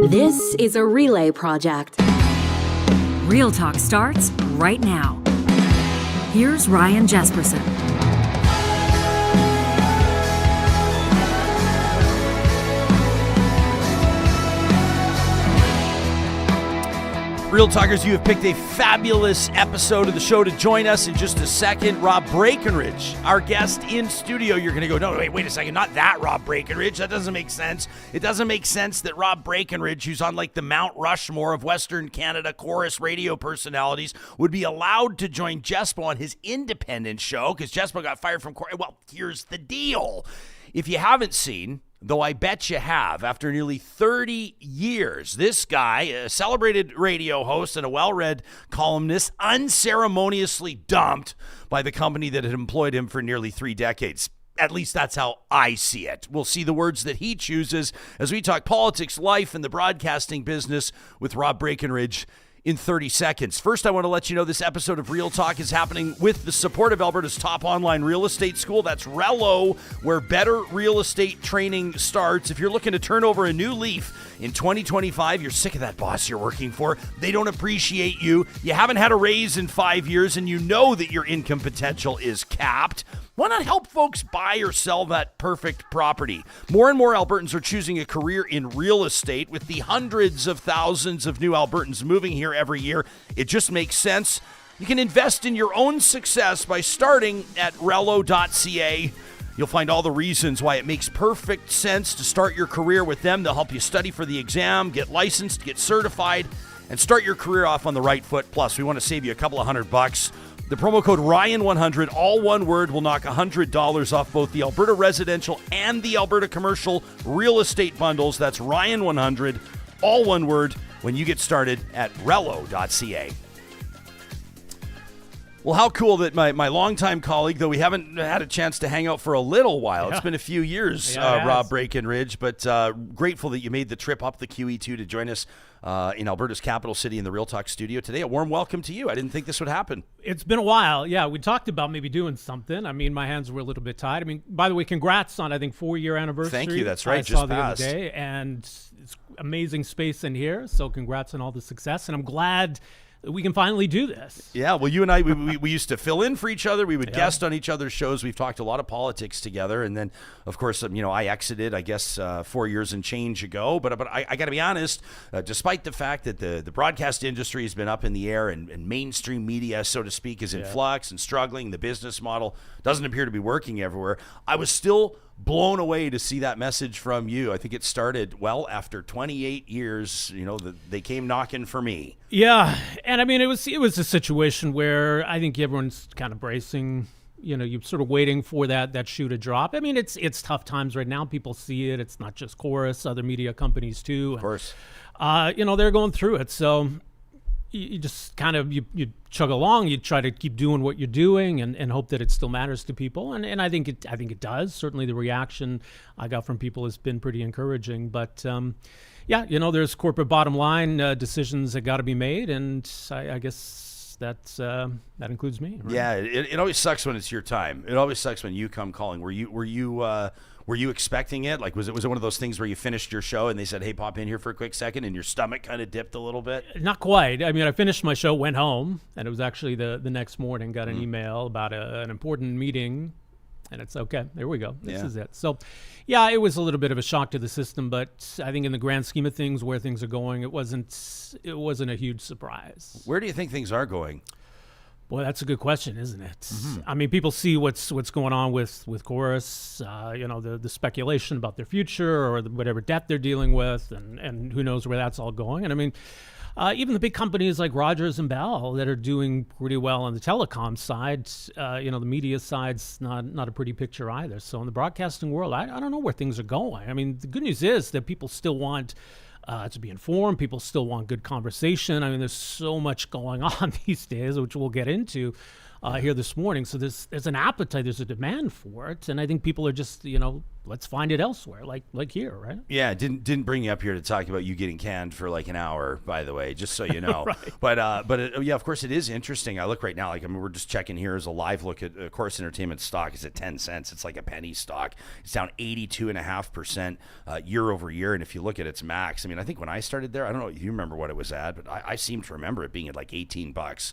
This is a relay project. Real Talk starts right now. Here's Ryan Jesperson. Real Talkers, you have picked a fabulous episode of the show to join us in just a second. Rob Breakenridge, our guest in studio. You're going to go, no, wait a second, not that Rob Breakenridge. That doesn't make sense. It doesn't make sense that Rob Breakenridge, who's on like the Mount Rushmore of Western Canada chorus radio personalities, would be allowed to join Jespo on his independent show because Jespo got fired from chorus. Well, here's the deal. If you haven't seen, though I bet you have, after nearly 30 years, this guy, a celebrated radio host and a well-read columnist, unceremoniously dumped by the company that had employed him for nearly 3 decades. At least that's how I see it. We'll see the words that he chooses as we talk politics, life, and the broadcasting business with Rob Breakenridge in 30 seconds. First, I want to let you know this episode of Real Talk is happening with the support of Alberta's top online real estate school. That's Rello, where better real estate training starts. If you're looking to turn over a new leaf in 2025, you're sick of that boss you're working for. They don't appreciate you. You haven't had a raise in 5 years, and you know that your income potential is capped. Why not help folks buy or sell that perfect property? More and more Albertans are choosing a career in real estate. With the hundreds of thousands of new Albertans moving here every year, it just makes sense. You can invest in your own success by starting at Rello.ca. You'll find all the reasons why it makes perfect sense to start your career with them. They'll help you study for the exam, get licensed, get certified, and start your career off on the right foot. Plus, we want to save you a couple of $100. The promo code Ryan100, all one word, will knock $100 off both the Alberta residential and the Alberta commercial real estate bundles. That's Ryan100, all one word, when you get started at Rello.ca. Well, how cool that my longtime colleague, though we haven't had a chance to hang out for a little while. It's been a few years, Rob Breakenridge, but grateful that you made the trip up the QE2 to join us in Alberta's capital city in the Real Talk studio today. A warm welcome to you. I didn't think this would happen. It's been a while. Yeah, we talked about maybe doing something. I mean, my hands were a little bit tied. I mean, by the way, congrats on, I think, 4-year anniversary. Thank you. That's right. I saw the other day, and it's amazing space in here. So congrats on all the success. And I'm glad we can finally do this. Yeah, well, you and I, we used to fill in for each other. We would guest on each other's shows. We've talked a lot of politics together. And then, of course, I exited, I guess, 4 years and change ago. But I got to be honest, despite the fact that the broadcast industry has been up in the air and mainstream media, so to speak, is in flux and struggling, the business model doesn't appear to be working everywhere, I was still blown away to see that message from you. I think it started, well, after 28 years, they came knocking for me. Yeah, and I mean, it was a situation where I think everyone's kind of bracing, you're sort of waiting for that shoe to drop. I mean, it's tough times right now. People see it. It's not just Chorus, other media companies too. Of course. They're going through it. So you just kind of, you chug along, you try to keep doing what you're doing and hope that it still matters to people. And I think it does. Certainly the reaction I got from people has been pretty encouraging. But there's corporate bottom line decisions that got to be made. And I guess that includes me. Right? Yeah, it always sucks when it's your time. It always sucks when you come calling. Were you expecting it? Like, was it one of those things where you finished your show and they said, hey, pop in here for a quick second, and your stomach kind of dipped a little bit? Not quite. I mean, I finished my show, went home, and it was actually the next morning, got an email about an important meeting, and it's okay. There we go. This is it. So, yeah, it was a little bit of a shock to the system, but I think in the grand scheme of things, where things are going, it wasn't a huge surprise. Where do you think things are going? Boy, that's a good question, isn't it? Mm-hmm. I mean, people see what's going on with Chorus, the speculation about their future or whatever debt they're dealing with, and who knows where that's all going. And I mean, even the big companies like Rogers and Bell that are doing pretty well on the telecom side, the media side's not a pretty picture either. So in the broadcasting world, I don't know where things are going. I mean, the good news is that people still want to be informed. People still want good conversation. I mean, there's so much going on these days, which we'll get into. here this morning. So there's an appetite, there's a demand for it, and I think people are just, let's find it elsewhere, like here, right? Yeah, didn't bring you up here to talk about you getting canned for like an hour, by the way, just so you know. Right. But yeah, of course it is interesting. I look right now, we're just checking here as a live look at Chorus Entertainment stock is at 10 cents. It's like a penny stock. It's down 82.5% year over year. And if you look at its max, I think when I started there, I don't know if you remember what it was at, but I seem to remember it being at like $18.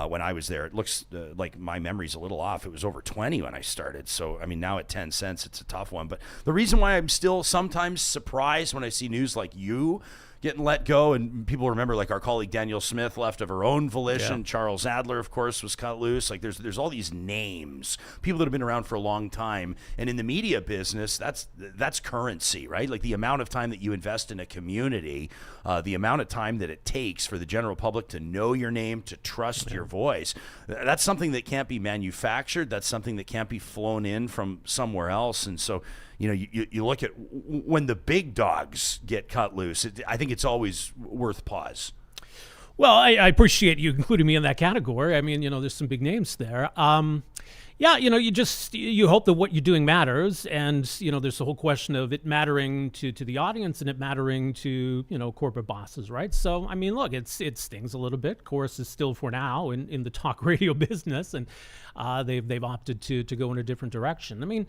When I was there, it looks like my memory's a little off. It was over 20 when I started. So, now at 10 cents, it's a tough one. But the reason why I'm still sometimes surprised when I see news like you getting let go, and people remember like our colleague Danielle Smith left of her own volition. Yeah. Charles Adler, of course, was cut loose. Like there's all these names, people that have been around for a long time. And in the media business, that's currency, right? Like the amount of time that you invest in a community, the amount of time that it takes for the general public to know your name, to trust your voice. That's something that can't be manufactured. That's something that can't be flown in from somewhere else. And so, you look at when the big dogs get cut loose, I think it's always worth pause. Well, I appreciate you including me in that category. There's some big names there. Yeah, you hope that what you're doing matters, and there's the whole question of it mattering to the audience and it mattering to corporate bosses, right? So look, it stings a little bit. Chorus is still for now in the talk radio business, and they've opted to go in a different direction.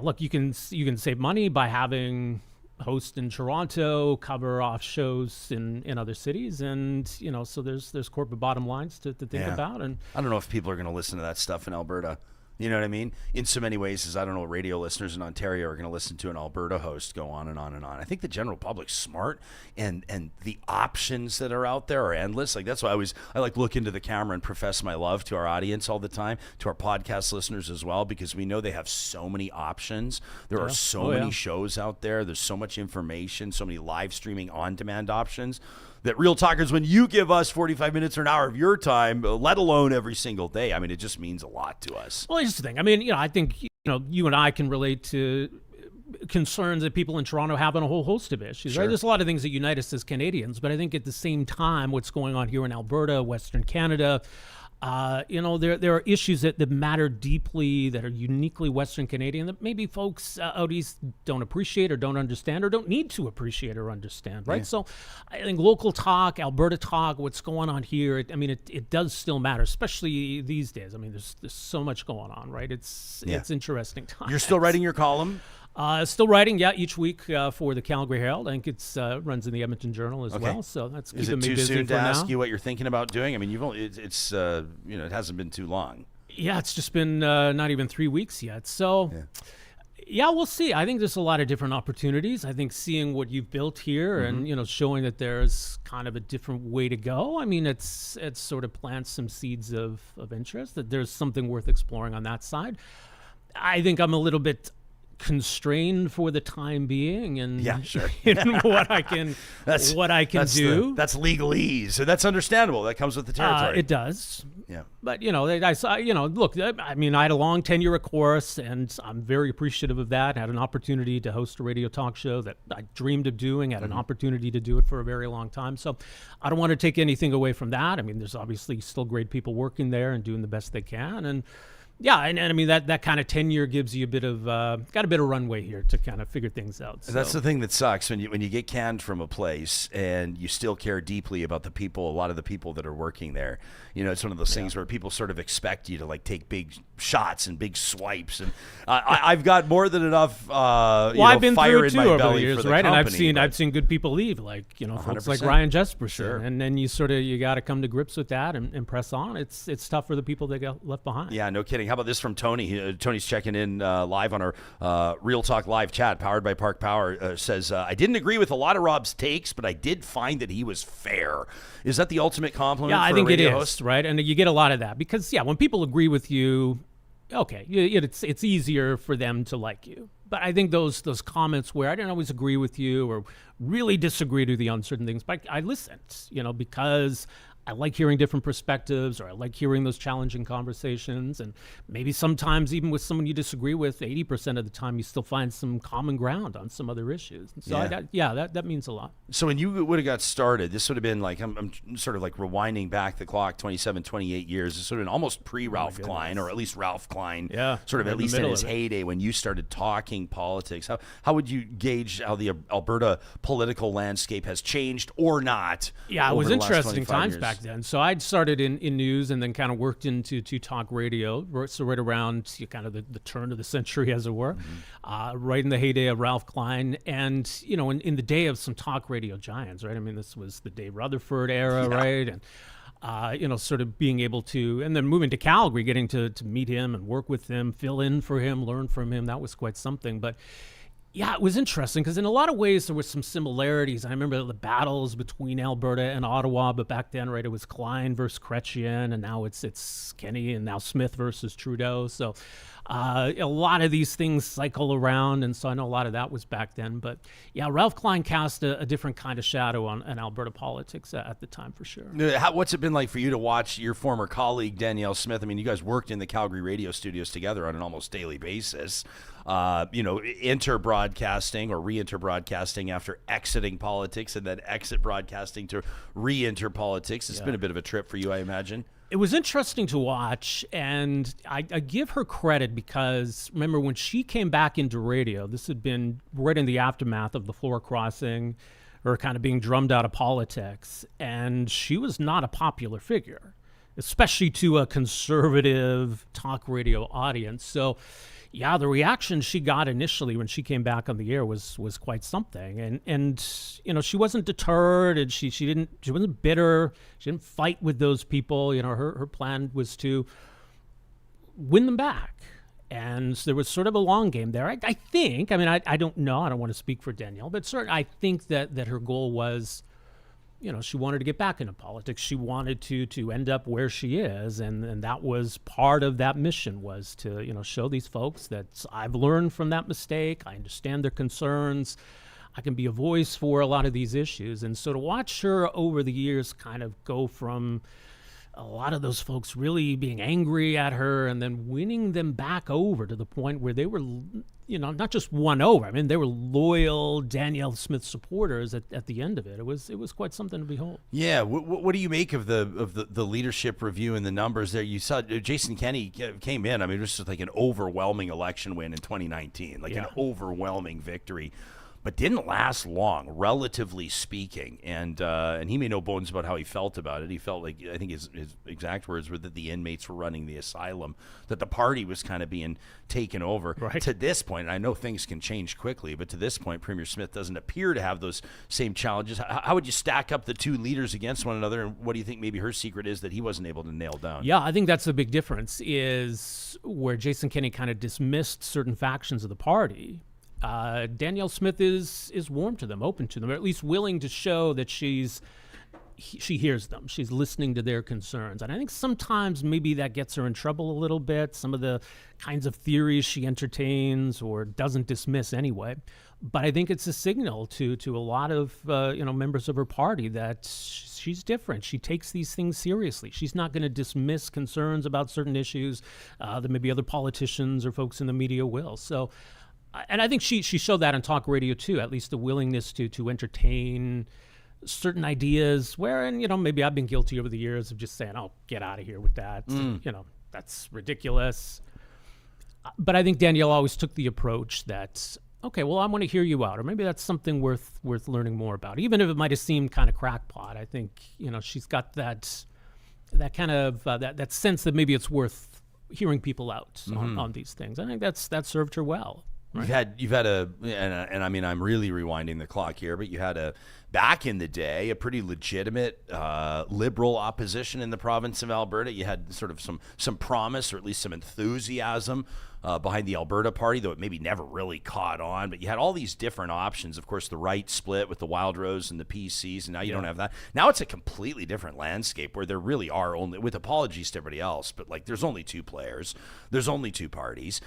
Look, you can save money by having host in Toronto, cover off shows in other cities, and so there's corporate bottom lines to think about. And I don't know if people are going to listen to that stuff in Alberta. You know what I mean? In so many ways, as I don't know, radio listeners in Ontario are going to listen to an Alberta host go on and on and on. I think the general public's smart, and the options that are out there are endless. Like that's why I like look into the camera and profess my love to our audience all the time, to our podcast listeners as well, because we know they have so many options. There are so many shows out there. There's so much information, so many live streaming on-demand options. That Real Talkers, when you give us 45 minutes or an hour of your time, let alone every single day, it just means a lot to us. Well, here's the thing. I think, you and I can relate to concerns that people in Toronto have on a whole host of issues, Sure. right? There's a lot of things that unite us as Canadians, but I think at the same time, what's going on here in Alberta, Western Canada, there are issues that matter deeply, that are uniquely Western Canadian, that maybe folks out east don't appreciate or don't understand or don't need to appreciate or understand, right? Yeah. So I think local talk, Alberta talk, what's going on here, it does still matter, especially these days. There's so much going on, right? It's interesting times. You're still writing your column? Still writing, each week for the Calgary Herald. I think it's runs in the Edmonton Journal as well. So that's keeping me busy for now. Is it too soon to ask you what you're thinking about doing? You've only it hasn't been too long. Yeah, it's just been not even 3 weeks yet. So we'll see. I think there's a lot of different opportunities. I think seeing what you've built here and showing that there's kind of a different way to go. It's sort of plants some seeds of interest, that there's something worth exploring on that side. I think I'm a little bit constrained for the time being, and in what I can do. That's legalese. So that's understandable. That comes with the territory. It does. Yeah. But I saw. Look. I had a long tenure at Chorus, and I'm very appreciative of that. I had an opportunity to host a radio talk show that I dreamed of doing. Had an opportunity to do it for a very long time. So I don't want to take anything away from that. There's obviously still great people working there and doing the best they can, and. Yeah, and that kind of tenure gives you got a bit of runway here to kind of figure things out. So. That's the thing that sucks when you get canned from a place and you still care deeply about a lot of the people that are working there. It's one of those things where people sort of expect you to take big shots and big swipes, and I've got more than enough I've been fire through in too my over belly the years, for the right? company. And I've seen good people leave, folks like 100%. Ryan Jespo, Sure. and then you got to come to grips with that and press on. It's tough for the people that got left behind. Yeah, no kidding. How about this from Tony? Tony's checking in live on our Real Talk live chat, powered by Park Power. Says, I didn't agree with a lot of Rob's takes, but I did find that he was fair. Is that the ultimate compliment for a radio host? Yeah, I think it is, right? And you get a lot of that because, when people agree with you, okay, it's easier for them to like you. But I think those comments where I don't always agree with you or really disagree to the uncertain things, but I listened, because I like hearing different perspectives, or I like hearing those challenging conversations. And maybe sometimes, even with someone you disagree with, 80% of the time, you still find some common ground on some other issues. And so, that means a lot. So when you would have got started, this would have been like, I'm sort of like rewinding back the clock 27, 28 years. This would have been almost pre-Ralph Klein, or at least Ralph Klein, sort of at least in his heyday when you started talking politics. How would you gauge how the Alberta political landscape has changed or not? Yeah, it was interesting times back then. So I'd started in news and then kind of worked into talk radio, so right around kind of the turn of the century, as it were, right in the heyday of Ralph Klein. And, in the day of some talk radio giants, right? I mean, this was the Dave Rutherford era, right? And, sort of being able to, and then moving to Calgary, getting to meet him and work with him, fill in for him, learn from him, that was quite something. But yeah, it was interesting because in a lot of ways there were some similarities. I remember the battles between Alberta and Ottawa, but back then, right, it was Klein versus Chrétien, and now it's Kenney and now Smith versus Trudeau. So a lot of these things cycle around, and so I know a lot of that was back then. But yeah, Ralph Klein cast a different kind of shadow on Alberta politics at the time, for sure. What's it been like for you to watch your former colleague, Danielle Smith? I mean, you guys worked in the Calgary radio studios together on an almost daily basis. Inter-broadcasting or re-inter-broadcasting after exiting politics, and then exit broadcasting to re-enter politics. It's been a bit of a trip for you, I imagine. It was interesting to watch, and I give her credit because, remember, when she came back into radio, this had been right in the aftermath of the floor crossing, or kind of being drummed out of politics, and she was not a popular figure, especially to a conservative talk radio audience. So yeah, the reaction she got initially when she came back on the air was quite something, and she wasn't deterred, and she wasn't bitter. She didn't fight with those people. Her plan was to win them back, and there was sort of a long game there. I think. I mean, I don't know. I don't want to speak for Danielle, but certainly I think that her goal was, she wanted to get back into politics. She wanted to end up where she is, and that was part of that mission, was to, show these folks that I've learned from that mistake. I understand their concerns. I can be a voice for a lot of these issues. And so to watch her over the years kind of go from a lot of those folks really being angry at her and then winning them back over to the point where they were, not just won over. I mean, they were loyal Danielle Smith supporters at the end of it. It was quite something to behold. Yeah. What do you make of the leadership review and the numbers there? You saw Jason Kenney came in. I mean, it was just like an overwhelming election win in 2019, an overwhelming victory. But didn't last long, relatively speaking, and he made no bones about how he felt about it. He felt like, I think his exact words were that the inmates were running the asylum, that the party was kind of being taken over. Right. To this point, and I know things can change quickly, but to this point, Premier Smith doesn't appear to have those same challenges. How would you stack up the two leaders against one another, and what do you think maybe her secret is that he wasn't able to nail down? Yeah, I think that's the big difference, is where Jason Kenney kind of dismissed certain factions of the party. Danielle Smith is warm to them, open to them, or at least willing to show that she hears them. She's listening to their concerns. And I think sometimes maybe that gets her in trouble a little bit, some of the kinds of theories she entertains or doesn't dismiss anyway. But I think it's a signal to a lot of members of her party that she's different. She takes these things seriously. She's not going to dismiss concerns about certain issues that maybe other politicians or folks in the media will. So, and I think she showed that on talk radio too, at least the willingness to entertain certain ideas where, and maybe I've been guilty over the years of just saying, oh, get out of here with that. That's ridiculous. But I think Danielle always took the approach that, okay, well, I want to hear you out, or maybe that's something worth learning more about, even if it might have seemed kind of crackpot. I think, she's got that kind of that sense that maybe it's worth hearing people out on these things. I think that served her well. Right. You've had and I mean, I'm really rewinding the clock here, but you had back in the day, a pretty legitimate liberal opposition in the province of Alberta. You had sort of some promise, or at least some enthusiasm behind the Alberta Party, though it maybe never really caught on. But you had all these different options. Of course, the right split with the Wildrose and the PCs, and now you don't have that. Now it's a completely different landscape where there really are only, with apologies to everybody else, but like there's only two players. There's only two parties.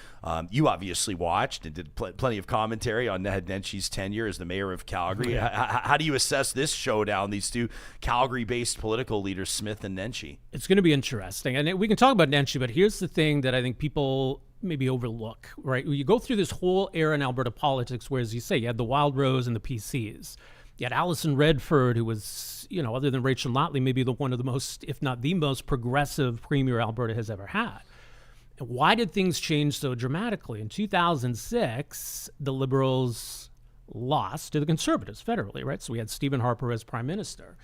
You obviously watched and did plenty of commentary on Ned Nenshie's tenure as the mayor of Calgary. Yeah. How do you assess this showdown, these two Calgary-based political leaders, Smith and Nenshie? It's going to be interesting. And we can talk about Nenshie, but here's the thing that I think people maybe overlook, right? You go through this whole era in Alberta politics where, as you say, you had the Wildrose and the PCs. You had Alison Redford, who was, other than Rachel Notley, maybe one of the most, if not the most progressive premier Alberta has ever had. And why did things change so dramatically? In 2006, the Liberals lost to the Conservatives federally, right? So we had Stephen Harper as prime minister.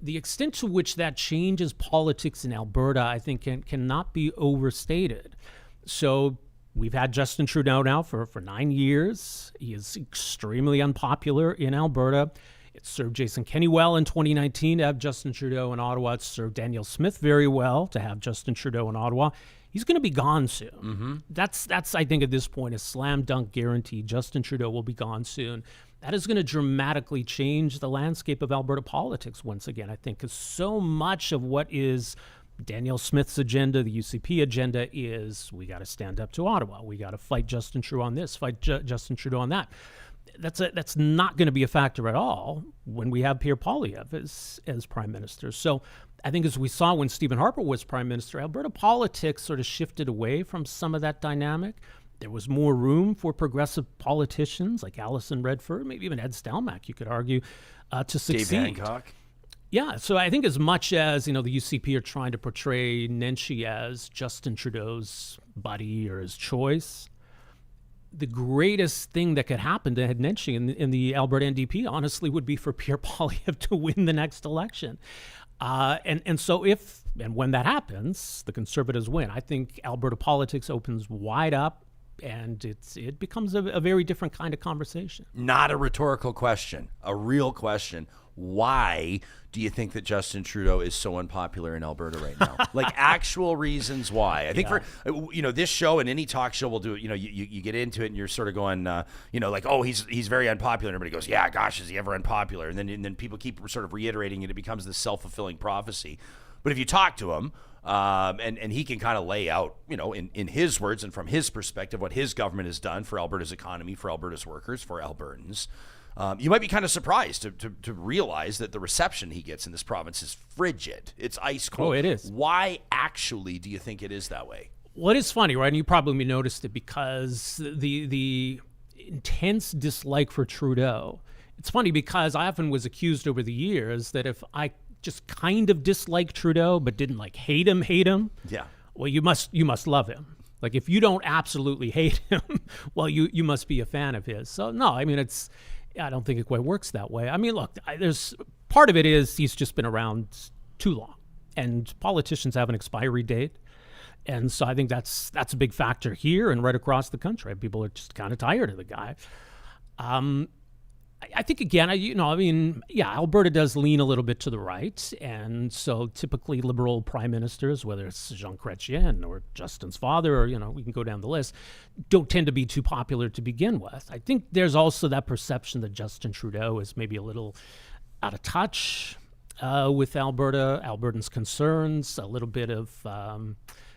The extent to which that changes politics in Alberta, I think, cannot be overstated. So we've had Justin Trudeau now for 9 years. He is extremely unpopular in Alberta. It served Jason Kenney well in 2019 to have Justin Trudeau in Ottawa. It served Danielle Smith very well to have Justin Trudeau in Ottawa. He's going to be gone soon. Mm-hmm. That's I think, at this point, a slam dunk guarantee. Justin Trudeau will be gone soon. That is going to dramatically change the landscape of Alberta politics once again, I think, because so much of what is Danielle Smith's agenda, the UCP agenda, is we got to stand up to Ottawa. We got to fight Justin Trudeau on this, fight Justin Trudeau on that. That's not going to be a factor at all when we have Pierre Poilievre as prime minister. So I think, as we saw when Stephen Harper was prime minister, Alberta politics sort of shifted away from some of that dynamic. There was more room for progressive politicians like Alison Redford, maybe even Ed Stelmach, you could argue, to succeed. Dave Hancock. Yeah, so I think as much as, the UCP are trying to portray Nenshie as Justin Trudeau's buddy or his choice, the greatest thing that could happen to Ed Nenshie in the Alberta NDP, honestly, would be for Pierre Poilievre to win the next election. And so if and when that happens, the Conservatives win. I think Alberta politics opens wide up, and it becomes a very different kind of conversation. Not a rhetorical question, a real question. Why do you think that Justin Trudeau is so unpopular in Alberta right now? Like, actual reasons why. I think for this show and any talk show will do it. You get into it and you're sort of going, like, oh, he's very unpopular. And everybody goes, yeah, gosh, is he ever unpopular? And then people keep sort of reiterating it. It becomes this self-fulfilling prophecy. But if you talk to him, and he can kind of lay out, in his words and from his perspective, what his government has done for Alberta's economy, for Alberta's workers, for Albertans, you might be kind of surprised to realize that the reception he gets in this province is frigid. It's ice cold. Oh, it is. Why actually do you think it is that way? Well, it is funny, right? And you probably noticed it because the intense dislike for Trudeau. It's funny because I often was accused over the years that if I just kind of disliked Trudeau but didn't hate him, yeah, well, you must love him. Like, if you don't absolutely hate him, well, you must be a fan of his. So no, I mean, I don't think it quite works that way. I mean, look, there's part of it is he's just been around too long, and politicians have an expiry date. And so I think that's a big factor here and right across the country. People are just kind of tired of the guy. I think, again, Alberta does lean a little bit to the right. And so typically liberal prime ministers, whether it's Jean Chrétien or Justin's father, or, we can go down the list, don't tend to be too popular to begin with. I think there's also that perception that Justin Trudeau is maybe a little out of touch with Albertans' concerns, a little bit of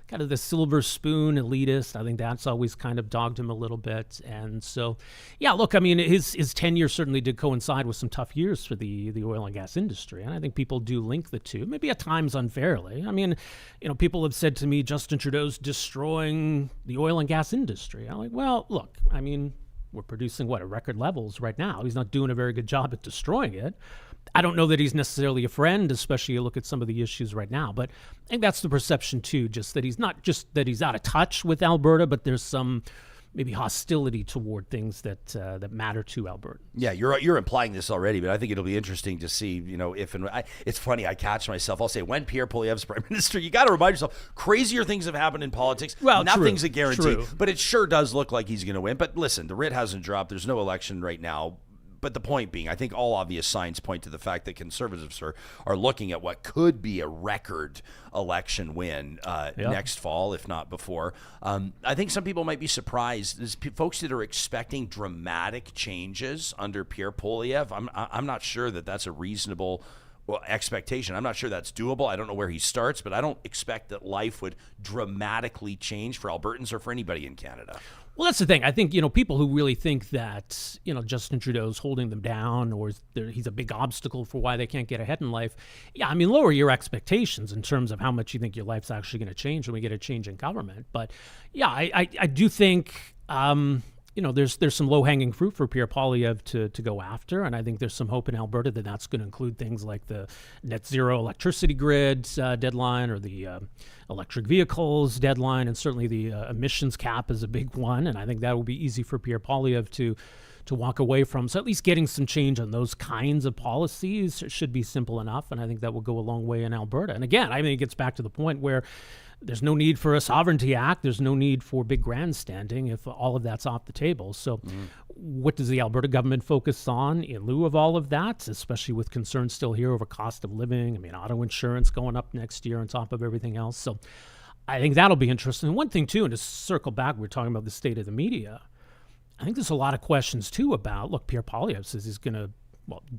kind of the silver spoon elitist. I think that's always kind of dogged him a little bit. And so, yeah, look, I mean, his tenure certainly did coincide with some tough years for the oil and gas industry. And I think people do link the two, maybe at times unfairly. I mean, people have said to me, Justin Trudeau's destroying the oil and gas industry. I'm like, well, look, I mean, we're producing at record levels right now. He's not doing a very good job at destroying it. I don't know that he's necessarily a friend, especially you look at some of the issues right now. But I think that's the perception, too, just that he's not just that he's out of touch with Alberta, but there's some maybe hostility toward things that matter to Alberta. Yeah, you're implying this already, but I think it'll be interesting to see, if and it's funny, I catch myself. I'll say, when Pierre Poilievre's prime minister, you got to remind yourself, crazier things have happened in politics. Well, nothing's a guarantee, true. But it sure does look like he's going to win. But listen, the writ hasn't dropped. There's no election right now. but the point being, I think all obvious signs point to the fact that conservatives are looking at what could be a record election win next fall, if not before. I think some people might be surprised. There's folks that are expecting dramatic changes under Pierre Poilievre. I'm not sure that that's a reasonable expectation. I'm not sure that's doable. I don't know where he starts, but I don't expect that life would dramatically change for Albertans or for anybody in Canada. Well, that's the thing. I think, people who really think that, Justin Trudeau's holding them down or he's a big obstacle for why they can't get ahead in life. Yeah, lower your expectations in terms of how much you think your life's actually going to change when we get a change in government. But yeah, I do think, there's some low-hanging fruit for Pierre Poilievre to go after, and I think there's some hope in Alberta that that's going to include things like the net zero electricity grid deadline or the electric vehicles deadline, and certainly the emissions cap is a big one, and I think that will be easy for Pierre Poilievre to walk away from. So at least getting some change on those kinds of policies should be simple enough, and I think that will go a long way in Alberta. And again, I think it gets back to the point where there's no need for a Sovereignty Act. There's no need for big grandstanding if all of that's off the table. So what does the Alberta government focus on in lieu of all of that, especially with concerns still here over cost of living? Auto insurance going up next year on top of everything else. So I think that'll be interesting. And one thing, too, and to circle back, we're talking about the state of the media. I think there's a lot of questions, too, about, look, Pierre Poilievre says he's going to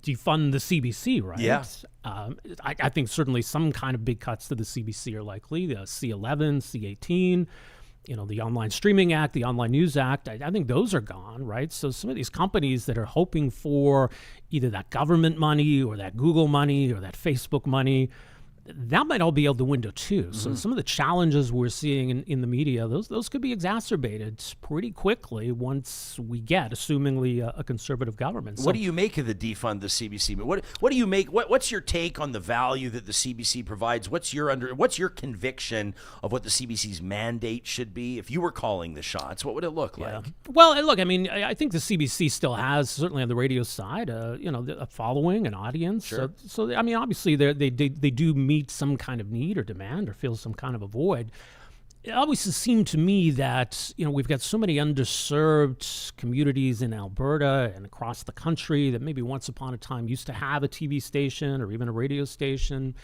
defund the CBC, right? Yeah. I think certainly some kind of big cuts to the CBC are likely. The C11, C18, the Online Streaming Act, the Online News Act, I think those are gone, right? So some of these companies that are hoping for either that government money or that Google money or that Facebook money, that might all be out the window too. So some of the challenges we're seeing in the media, those could be exacerbated pretty quickly once we get, assumingly, a conservative government. What do you make of the defund the CBC? What do you make? What's your take on the value that the CBC provides? What's your conviction of what the CBC's mandate should be? If you were calling the shots, what would it look like? Well, look, I think the CBC still has, certainly on the radio side, a following, an audience. Sure. So obviously they do meet some kind of need or demand or fill some kind of a void. It always seemed to me that, we've got so many underserved communities in Alberta and across the country that maybe once upon a time used to have a TV station or even a radio station.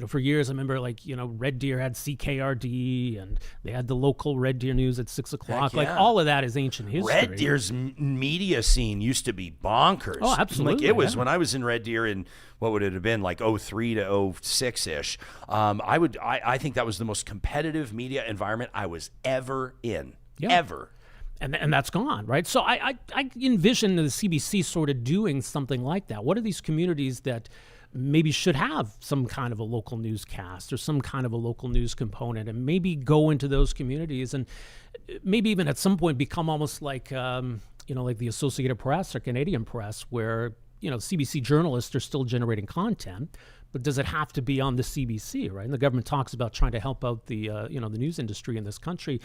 For years, I remember, Red Deer had CKRD, and they had the local Red Deer news at 6 o'clock. Yeah. All of that is ancient history. Red Deer's media scene used to be bonkers. Oh, absolutely. It was when I was in Red Deer in, what would it have been, 03 to 06-ish. I think that was the most competitive media environment I was ever in. Yeah. Ever. And that's gone, right? So I envision the CBC sort of doing something like that. What are these communities that maybe should have some kind of a local newscast or some kind of a local news component, and maybe go into those communities and maybe even at some point become almost like, like the Associated Press or Canadian Press, where, CBC journalists are still generating content, but does it have to be on the CBC, right? And the government talks about trying to help out the, the news industry in this country.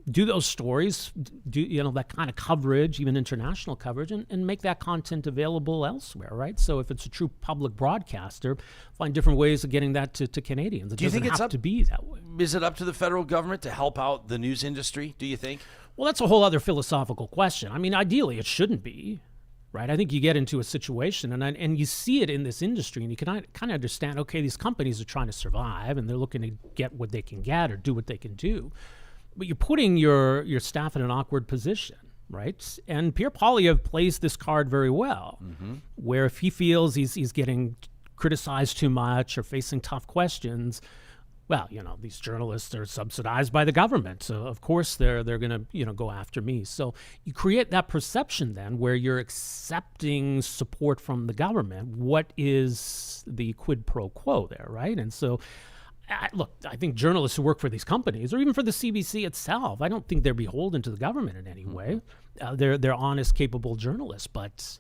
Do those stories, do that kind of coverage, even international coverage, and make that content available elsewhere, right? So if it's a true public broadcaster, find different ways of getting that to Canadians. It doesn't have to be that way. Is it up to the federal government to help out the news industry, do you think? Well, that's a whole other philosophical question. Ideally, it shouldn't be, right? I think you get into a situation, and you see it in this industry, and you can kind of understand, okay, these companies are trying to survive, and they're looking to get what they can get or do what they can do. But you're putting your staff in an awkward position, right? And Pierre Poilievre plays this card very well, where if he feels he's getting criticized too much or facing tough questions, well, these journalists are subsidized by the government, so of course they're going to go after me. So you create that perception then where you're accepting support from the government. What is the quid pro quo there, right? And so look, I think journalists who work for these companies, or even for the CBC itself, I don't think they're beholden to the government in any way. They're honest, capable journalists, but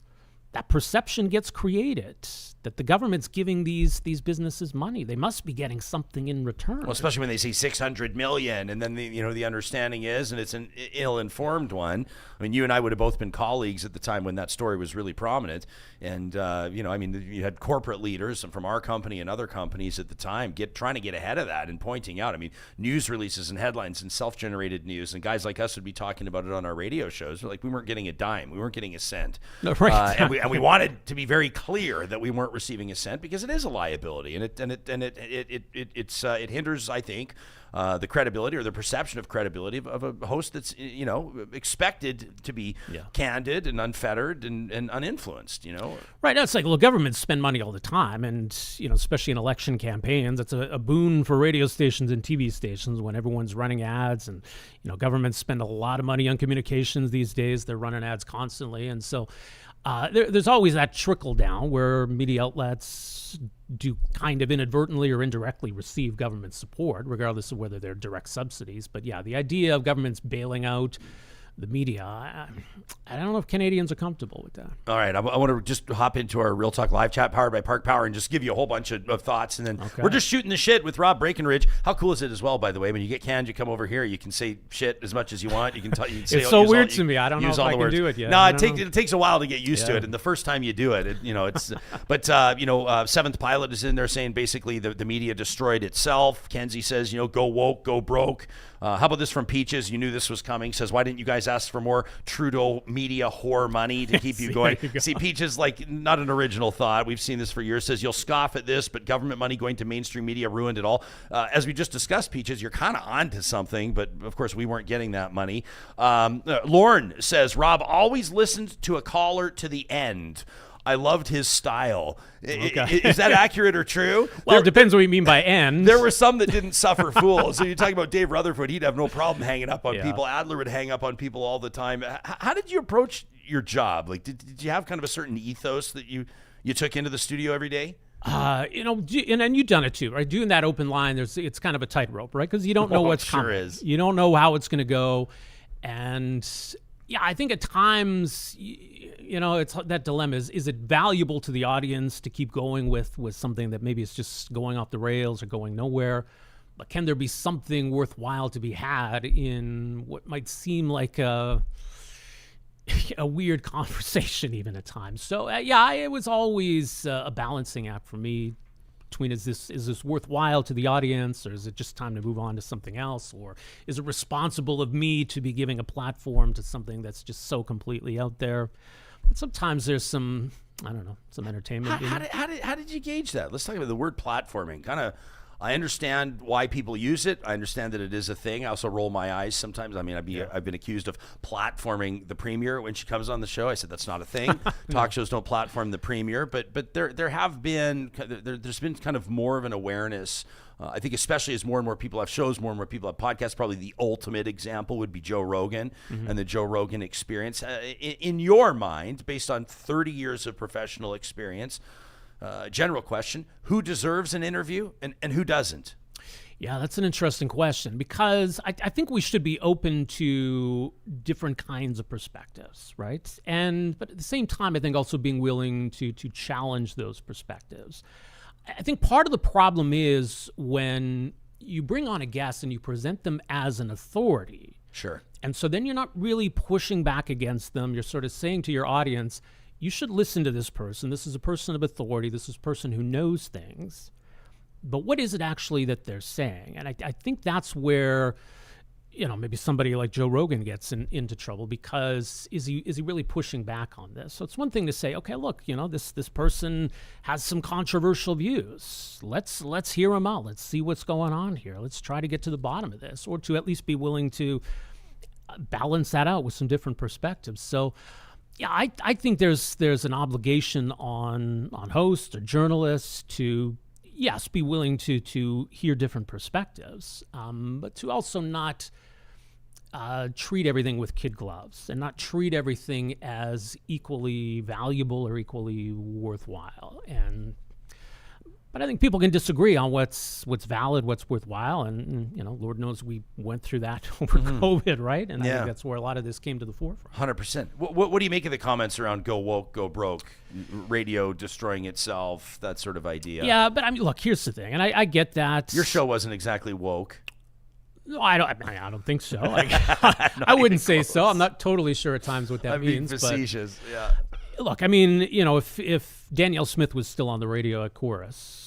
that perception gets created that the government's giving these businesses money. They must be getting something in return. Well, especially when they say $600 million, and then the understanding is, and it's an ill-informed one. You and I would have both been colleagues at the time when that story was really prominent, and you had corporate leaders from our company and other companies at the time trying to get ahead of that and pointing out. News releases and headlines and self-generated news, and guys like us would be talking about it on our radio shows. We weren't getting a dime, we weren't getting a cent. No, right. we wanted to be very clear that we weren't receiving a cent, because it is a liability, and it hinders, I think, the credibility or the perception of credibility of a host that's expected to be candid and unfettered and uninfluenced. Right. It's like, well, governments spend money all the time, and especially in election campaigns, it's a boon for radio stations and TV stations when everyone's running ads, and governments spend a lot of money on communications these days. They're running ads constantly, and so there's always that trickle down where media outlets do kind of inadvertently or indirectly receive government support, regardless of whether they're direct subsidies. But yeah, the idea of governments bailing out the media, I don't know if Canadians are comfortable with that. All right, I want to just hop into our Real Talk live chat powered by Park Power and just give you a whole bunch of thoughts, and then we're just shooting the shit with Rob Breakenridge. How cool is it as well, by the way, when you get canned, you come over here, you can say shit as much as you want. You can say it's so weird to me. I don't know if I can do it yet. No, it takes a while to get used to it, and the first time you do it, it's. But Seventh Pilot is in there saying basically the media destroyed itself. Kenzie says, go woke, go broke. How about this from Peaches? You knew this was coming. Says, why didn't you guys ask for more Trudeau media whore money to keep you going? See, Peaches, not an original thought. We've seen this for years. Says, you'll scoff at this, but government money going to mainstream media ruined it all. As we just discussed, Peaches, you're kind of onto something, but of course we weren't getting that money. Lauren says, Rob always listened to a caller to the end. I loved his style. Okay. Is that accurate or true? Well, it depends what you mean by end. There were some that didn't suffer fools. So you're talking about Dave Rutherford. He'd have no problem hanging up on people. Adler would hang up on people all the time. How did you approach your job? Did you have kind of a certain ethos that you took into the studio every day? And you've done it too, right? Doing that open line, it's kind of a tightrope, right? Because you don't know what's coming. Is. You don't know how it's going to go. And yeah, I think at times, it's that dilemma is it valuable to the audience to keep going with something that maybe is just going off the rails or going nowhere? But can there be something worthwhile to be had in what might seem like a weird conversation even at times? So it was always a balancing act for me between is this worthwhile to the audience, or is it just time to move on to something else, or is it responsible of me to be giving a platform to something that's just so completely out there? But sometimes there's some entertainment. How did you gauge that? Let's talk about the word platforming. I understand why people use it. I understand that it is a thing. I also roll my eyes sometimes. I mean, I've been accused of platforming the premier when she comes on the show. I said that's not a thing. Talk shows don't platform the premier, but there's been kind of more of an awareness. I think especially as more and more people have shows, more and more people have podcasts. Probably the ultimate example would be Joe Rogan and the Joe Rogan experience. In your mind, based on 30 years of professional experience, general question, who deserves an interview and who doesn't? Yeah, that's an interesting question, because I think we should be open to different kinds of perspectives, right? But at the same time, I think also being willing to challenge those perspectives. I think part of the problem is when you bring on a guest and you present them as an authority. Sure. And so then you're not really pushing back against them. You're sort of saying to your audience, you should listen to this person. This is a person of authority. This is a person who knows things. But what is it actually that they're saying? And I think that's where, maybe somebody like Joe Rogan gets into trouble, because is he really pushing back on this? So it's one thing to say, okay, look, this person has some controversial views. Let's hear them out. Let's see what's going on here. Let's try to get to the bottom of this, or to at least be willing to balance that out with some different perspectives. So yeah, I think there's an obligation on hosts or journalists to, yes, be willing to hear different perspectives, but to also not treat everything with kid gloves and not treat everything as equally valuable or equally worthwhile. But I think people can disagree on what's valid, what's worthwhile, and Lord knows we went through that over COVID, right? And I think that's where a lot of this came to the forefront. 100%. What do you make of the comments around go woke, go broke, radio destroying itself, that sort of idea? Yeah, but I mean, look, here's the thing, and I get that. Your show wasn't exactly woke. No, I don't think so. I wouldn't say so. I'm not totally sure at times what that means. Facetious, but look, I mean, if Danielle Smith was still on the radio at Chorus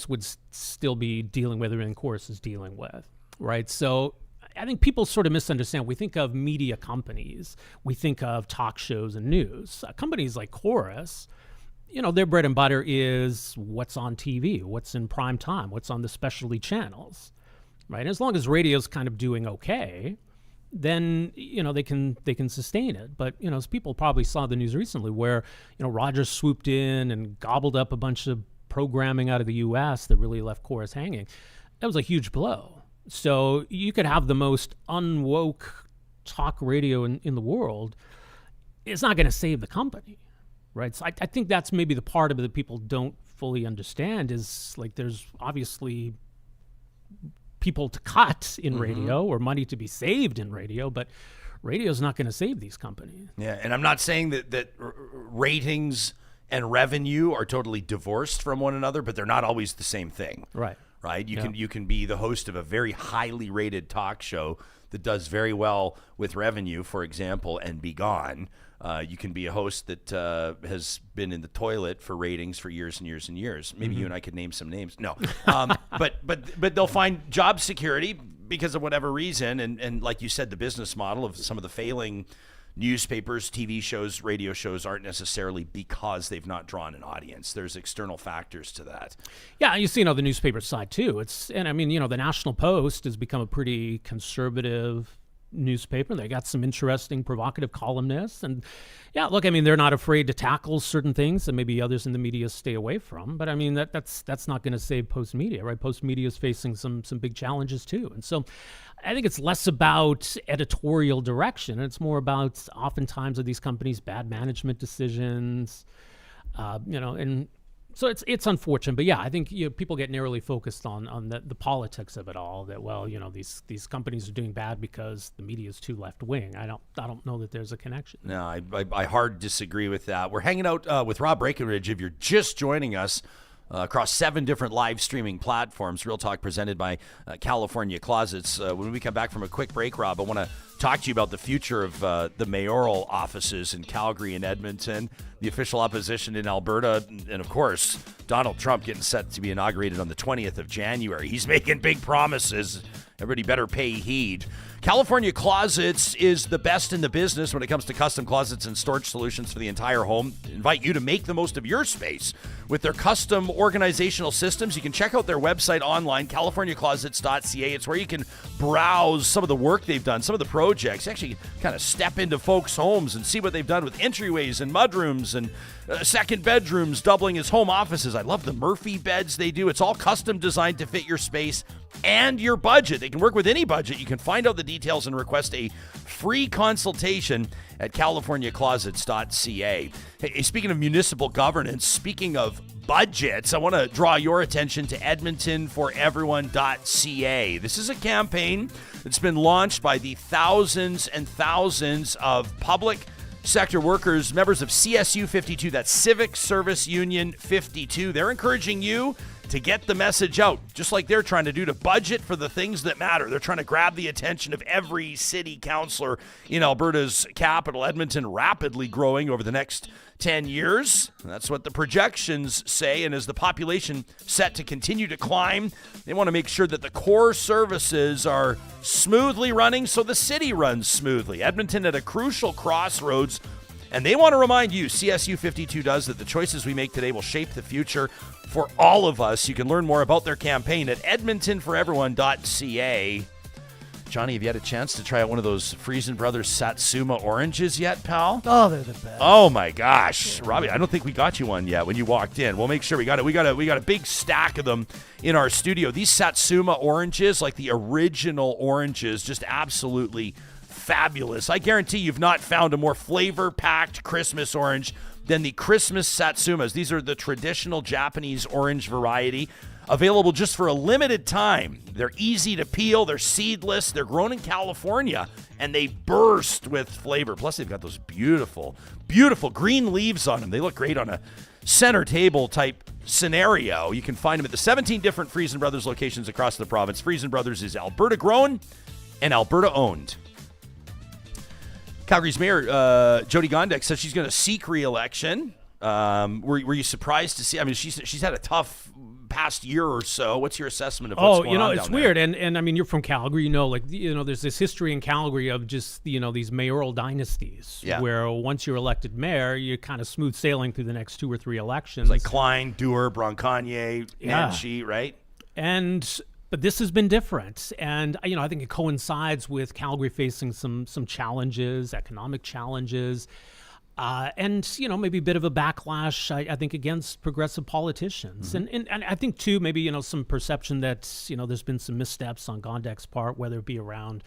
would still be dealing with everything Chorus is dealing with, right? So, I think people sort of misunderstand. We think of media companies, we think of talk shows and news. Companies like Chorus, their bread and butter is what's on TV, what's in prime time, what's on the specialty channels, right? And as long as radio's kind of doing okay, then they can sustain it. But as people probably saw the news recently, where Rogers swooped in and gobbled up a bunch of programming out of the U.S. that really left Chorus hanging, that was a huge blow. So you could have the most unwoke talk radio in the world. It's not going to save the company, right? So I think that's maybe the part of it that people don't fully understand is like there's obviously people to cut in radio or money to be saved in radio, but radio is not going to save these companies. Yeah, and I'm not saying that ratings and revenue are totally divorced from one another, but they're not always the same thing. Right. Right? You can be the host of a very highly rated talk show that does very well with revenue, for example, and be gone. You can be a host that has been in the toilet for ratings for years and years and years. Maybe you and I could name some names. No, but they'll find job security because of whatever reason, and like you said, the business model of some of the failing newspapers, TV shows, radio shows aren't necessarily because they've not drawn an audience. There's external factors to that. Yeah, you see, the newspaper side too. The National Post has become a pretty conservative newspaper. They got some interesting, provocative columnists, and yeah, look, they're not afraid to tackle certain things that maybe others in the media stay away from. But that's not going to save Post Media, right? Post Media is facing some big challenges too, and so I think it's less about editorial direction, and it's more about oftentimes of these companies' bad management decisions, and so it's unfortunate. But yeah, I think people get narrowly focused on the politics of it all. That these companies are doing bad because the media is too left wing. I don't know that there's a connection. No, I hard disagree with that. We're hanging out with Rob Breakenridge. If you're just joining us, across 7 different live streaming platforms, Real Talk presented by California Closets. When we come back from a quick break, Rob, I want to talk to you about the future of the mayoral offices in Calgary and Edmonton, the official opposition in Alberta, and of course, Donald Trump getting set to be inaugurated on the 20th of January. He's making big promises. Everybody better pay heed. California Closets is the best in the business when it comes to custom closets and storage solutions for the entire home. Invite you to make the most of your space with their custom organizational systems. You can check out their website online, californiaclosets.ca. It's where you can browse some of the work they've done, some of the projects, actually kind of step into folks' homes and see what they've done with entryways and mudrooms and second bedrooms doubling as home offices. I love the Murphy beds they do. It's all custom designed to fit your space and your budget. They can work with any budget. You can find out the details and request a free consultation at californiaclosets.ca. Hey, speaking of municipal governance, speaking of budgets, I want to draw your attention to edmontonforeveryone.ca. This is a campaign that's been launched by the thousands and thousands of public sector workers, members of CSU 52, that's Civic Service Union 52. They're encouraging you to get the message out, just like they're trying to do, to budget for the things that matter. They're trying to grab the attention of every city councillor in Alberta's capital, Edmonton, rapidly growing over the next 10 years. That's what the projections say. And as the population set to continue to climb, they want to make sure that the core services are smoothly running so the city runs smoothly. Edmonton at a crucial crossroads, and they want to remind you, CSU 52 does, that the choices we make today will shape the future for all of us. You can learn more about their campaign at edmontonforeveryone.ca. Johnny, have you had a chance to try out one of those Friesen Brothers Satsuma oranges yet, pal? Oh, they're the best. Oh my gosh, Robbie, I don't think we got you one yet when you walked in. We'll make sure we got it. We got a big stack of them in our studio. These Satsuma oranges, like the original oranges, just absolutely fabulous. I guarantee you've not found a more flavor-packed Christmas orange than the Christmas Satsumas. These are the traditional Japanese orange variety, available just for a limited time. They're easy to peel, they're seedless, they're grown in California, and they burst with flavor. Plus, they've got those beautiful, beautiful green leaves on them. They look great on a center table type scenario. You can find them at the 17 different Friesen Brothers locations across the province. Friesen Brothers is Alberta grown and Alberta owned. Calgary's Mayor Jyoti Gondek says she's going to seek re-election. Were you surprised to see? I mean, she's had a tough past year or so. What's your assessment of what's going on it's down weird. there? And I mean, you're from Calgary, there's this history in Calgary of just, these mayoral dynasties where once you're elected mayor, you're kind of smooth sailing through the next 2 or 3 elections. Like Klein, Dewar, Bronconnier, Manshee, right? But this has been different. And, I think it coincides with Calgary facing some challenges, economic challenges. And maybe a bit of a backlash, I think, against progressive politicians, and I think too maybe some perception that there's been some missteps on Gondek's part, whether it be around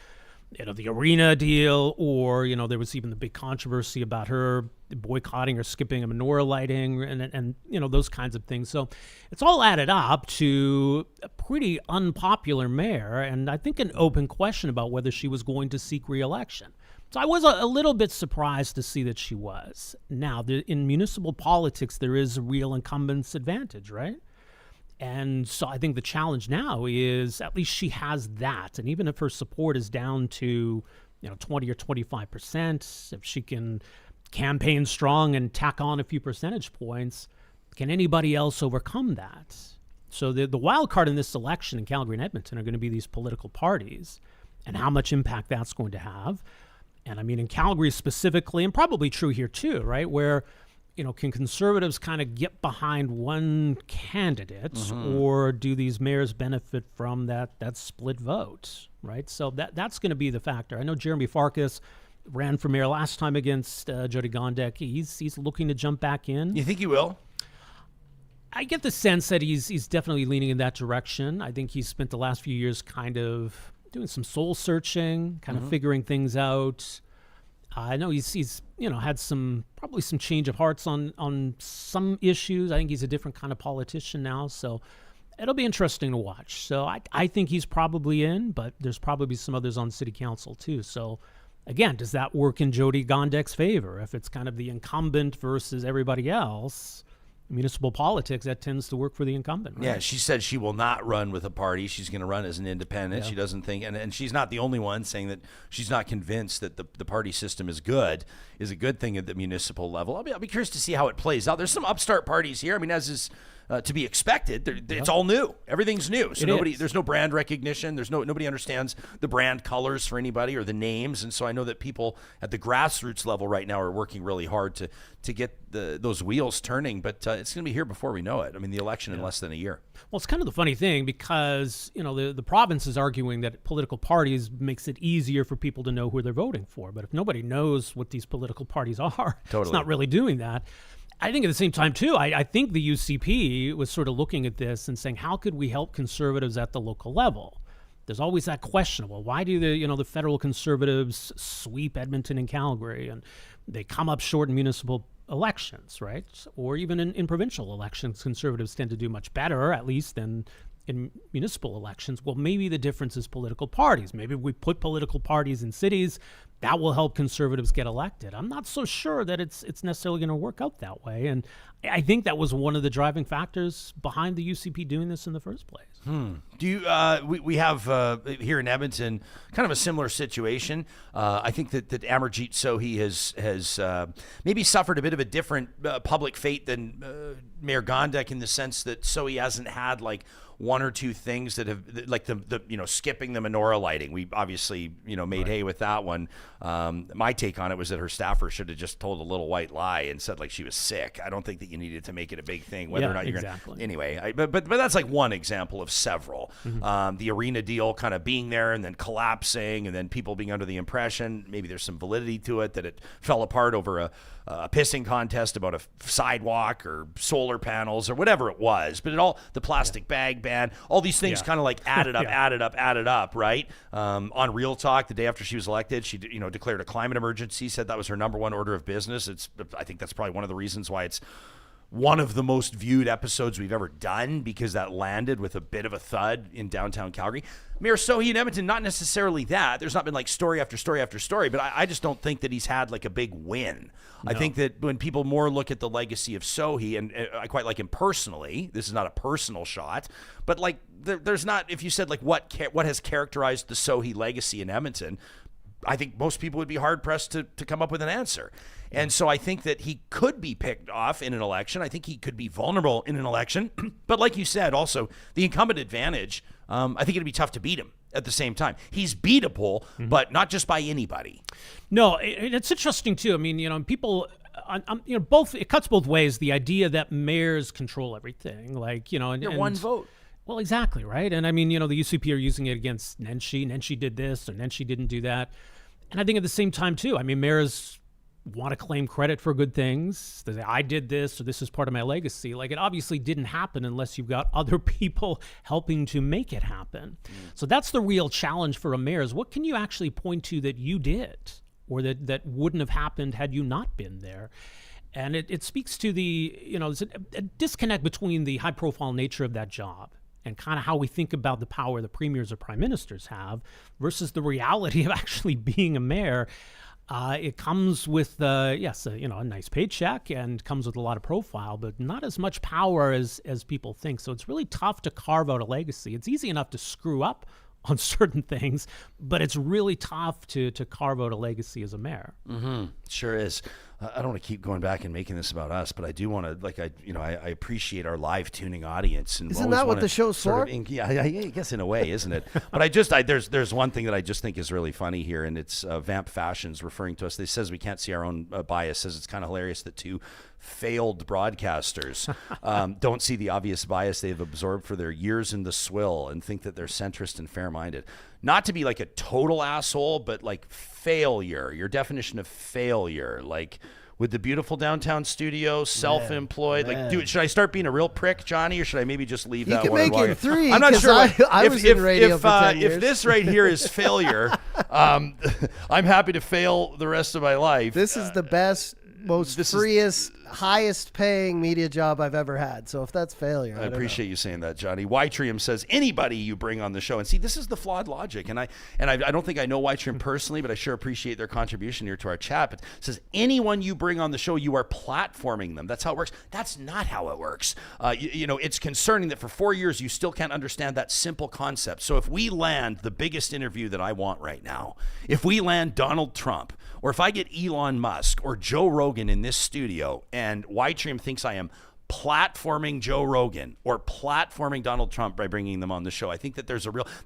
the arena deal, or there was even the big controversy about her boycotting or skipping a menorah lighting, and those kinds of things. So it's all added up to a pretty unpopular mayor, and I think an open question about whether she was going to seek re-election. So I was a little bit surprised to see that she was. Now, in municipal politics, there is a real incumbent's advantage, right? And so I think the challenge now is at least she has that. And even if her support is down to 20 or 25%, if she can campaign strong and tack on a few percentage points, can anybody else overcome that? So the wild card in this election in Calgary and Edmonton are going to be these political parties and how much impact that's going to have. And I mean, in Calgary specifically, and probably true here too, right? Where, can conservatives kind of get behind one candidate, or do these mayors benefit from that split vote, right? So that's going to be the factor. I know Jeremy Farkas ran for mayor last time against Jyoti Gondek. He's looking to jump back in. You think he will? I get the sense that he's definitely leaning in that direction. I think he's spent the last few years kind of doing some soul searching, kind of figuring things out. I know he's had probably some change of hearts on some issues. I think he's a different kind of politician now, so it'll be interesting to watch. So I think he's probably in, but there's probably some others on city council too. So again, does that work in Jyoti Gondek's favor? If it's kind of the incumbent versus everybody else, municipal politics, that tends to work for the incumbent, right? Yeah, she said she will not run with a party. She's going to run as an independent. Yeah. She doesn't think, and she's not the only one saying that she's not convinced that the party system is a good thing at the municipal level. I'll be curious to see how it plays out. There's some upstart parties here. I mean, as is to be expected. It's all new. Everything's new. So there's no brand recognition. Nobody understands the brand colors for anybody or the names. And so I know that people at the grassroots level right now are working really hard to get those wheels turning. But it's going to be here before we know it. I mean, the election in less than a year. Well, it's kind of the funny thing because, the province is arguing that political parties makes it easier for people to know who they're voting for. But if nobody knows what these political parties are, it's not really doing that. I think at the same time, too, I think the UCP was sort of looking at this and saying, how could we help conservatives at the local level? There's always that question, well, why do the federal conservatives sweep Edmonton and Calgary and they come up short in municipal elections, right? Or even in provincial elections, conservatives tend to do much better, at least, than in municipal elections. Well, maybe the difference is political parties. Maybe we put political parties in cities. That will help conservatives get elected. I'm not so sure that it's necessarily going to work out that way. And I think that was one of the driving factors behind the UCP doing this in the first place. Do you? We have here in Edmonton kind of a similar situation. I think that Amarjeet Sohi has maybe suffered a bit of a different public fate than Mayor Gondek, in the sense that Sohi hasn't had like one or two things that have, like the skipping the menorah lighting. We obviously made hay with that one. My take on it was that her staffer should have just told a little white lie and said like she was sick. I don't think that you needed to make it a big thing, whether or not you're exactly. Anyway, but that's like one example of several. The arena deal kind of being there and then collapsing, and then people being under the impression, maybe there's some validity to it, that it fell apart over a pissing contest about a sidewalk or solar panels or whatever it was. But the plastic bag ban, all these things kind of like added up, right? On Real Talk, the day after she was elected, she declared a climate emergency, said that was her number one order of business. I think that's probably one of the reasons why it's one of the most viewed episodes we've ever done, because that landed with a bit of a thud in downtown Calgary. Mayor Sohi in Edmonton, not necessarily that. There's not been like story after story after story, but I just don't think that he's had like a big win. No. I think that when people more look at the legacy of Sohi, and I quite like him personally, this is not a personal shot, but like there's not, if you said like what has characterized the Sohi legacy in Edmonton, I think most people would be hard-pressed to come up with an answer. And so I think that he could be picked off in an election. I think he could be vulnerable in an election. But like you said, also, the incumbent advantage, I think it'd be tough to beat him at the same time. He's beatable, but not just by anybody. No, it's interesting, too. I mean, people... both it cuts both ways. The idea that mayors control everything, and one vote. Well, exactly, right. And I mean, the UCP are using it against Nenshi. Nenshi did this, or Nenshi didn't do that. And I think at the same time, too, I mean, mayors want to claim credit for good things. They say, I did this, or this is part of my legacy. It obviously didn't happen unless you've got other people helping to make it happen. So that's the real challenge for a mayor is what can you actually point to that you did? Or that wouldn't have happened had you not been there. And it speaks to there's a disconnect between the high-profile nature of that job and kind of how we think about the power the premiers or prime ministers have versus the reality of actually being a mayor. It comes with, a nice paycheck and comes with a lot of profile, but not as much power as people think. So it's really tough to carve out a legacy. It's easy enough to screw up on certain things, but it's really tough to carve out a legacy as a mayor. Mm-hmm. Sure is. I don't want to keep going back and making this about us, but I do want to, I appreciate our live tuning audience. And isn't that what the show's for? I guess in a way, isn't it? But there's one thing that I just think is really funny here, and it's Vamp Fashions referring to us. They says we can't see our own bias. Says it's kind of hilarious that two failed broadcasters don't see the obvious bias they've absorbed for their years in the swill and think that they're centrist and fair-minded. Not to be like a total asshole, but like failure. Your definition of failure, with the beautiful downtown studio, self-employed. Dude, should I start being a real prick, Johnny, or should I maybe just leave that one? You can make it 3. I'm not sure. I was in radio for 10 years. If this right here is failure, I'm happy to fail the rest of my life. This is the best, most freest, highest paying media job I've ever had. So if that's failure, I appreciate you saying that, Johnny. Ytrium says anybody you bring on the show, and see, this is the flawed logic, and I don't think I know Ytrium personally, but I sure appreciate their contribution here to our chat. But it says anyone you bring on the show, you are platforming them. That's how it works. That's not how it works. It's concerning that for 4 years you still can't understand that simple concept. So if we land the biggest interview that I want right now, if we land Donald Trump, or if I get Elon Musk or Joe Rogan in this studio, and Ytrium thinks I am platforming Joe Rogan or platforming Donald Trump by bringing them on the show, I think that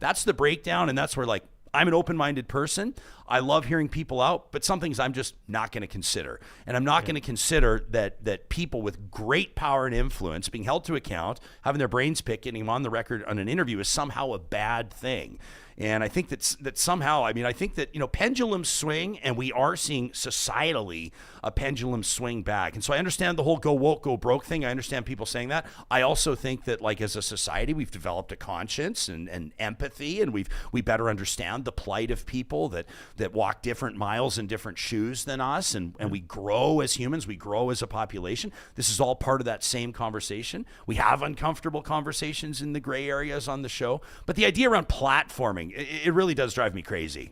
that's the breakdown, and that's where I'm an open-minded person. I love hearing people out, but some things I'm just not going to consider. And I'm not going to consider that people with great power and influence being held to account, having their brains picked, getting them on the record on an interview is somehow a bad thing. And I think that somehow, I think that, pendulums swing, and we are seeing societally a pendulum swing back. And so I understand the whole go woke, go broke thing. I understand people saying that. I also think that, as a society, we've developed a conscience and empathy, and we better understand the plight of people that walk different miles in different shoes than us, and we grow as humans, we grow as a population. This is all part of that same conversation. We have uncomfortable conversations in the gray areas on the show, but the idea around platforming, it really does drive me crazy.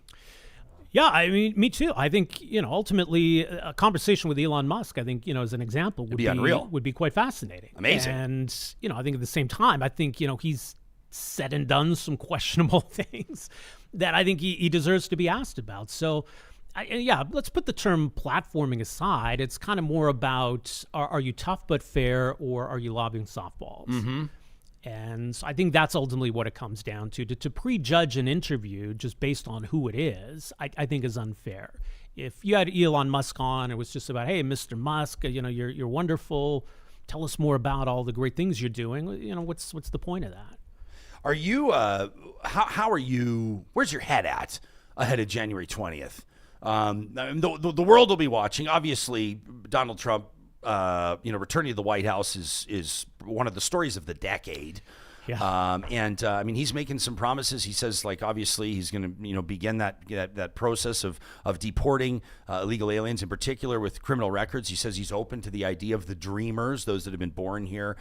Yeah, I mean, me too. I think, ultimately a conversation with Elon Musk, I think, as an example would be unreal. Would be quite fascinating. Amazing. And, I think at the same time, I think, he's said and done some questionable things that I think he deserves to be asked about. So, let's put the term platforming aside. It's kind of more about, are you tough but fair, or are you lobbing softballs? Mm-hmm. And so I think that's ultimately what it comes down to. To prejudge an interview just based on who it is, I think is unfair. If you had Elon Musk on, it was just about, hey, Mr. Musk, you're wonderful. Tell us more about all the great things you're doing. What's the point of that? Are you, how are you, where's your head at ahead of January 20th? The world will be watching. Obviously, Donald Trump, returning to the White House is one of the stories of the decade. Yeah. He's making some promises. He says, obviously he's going to, begin that process of deporting illegal aliens, in particular with criminal records. He says he's open to the idea of the dreamers, those that have been born here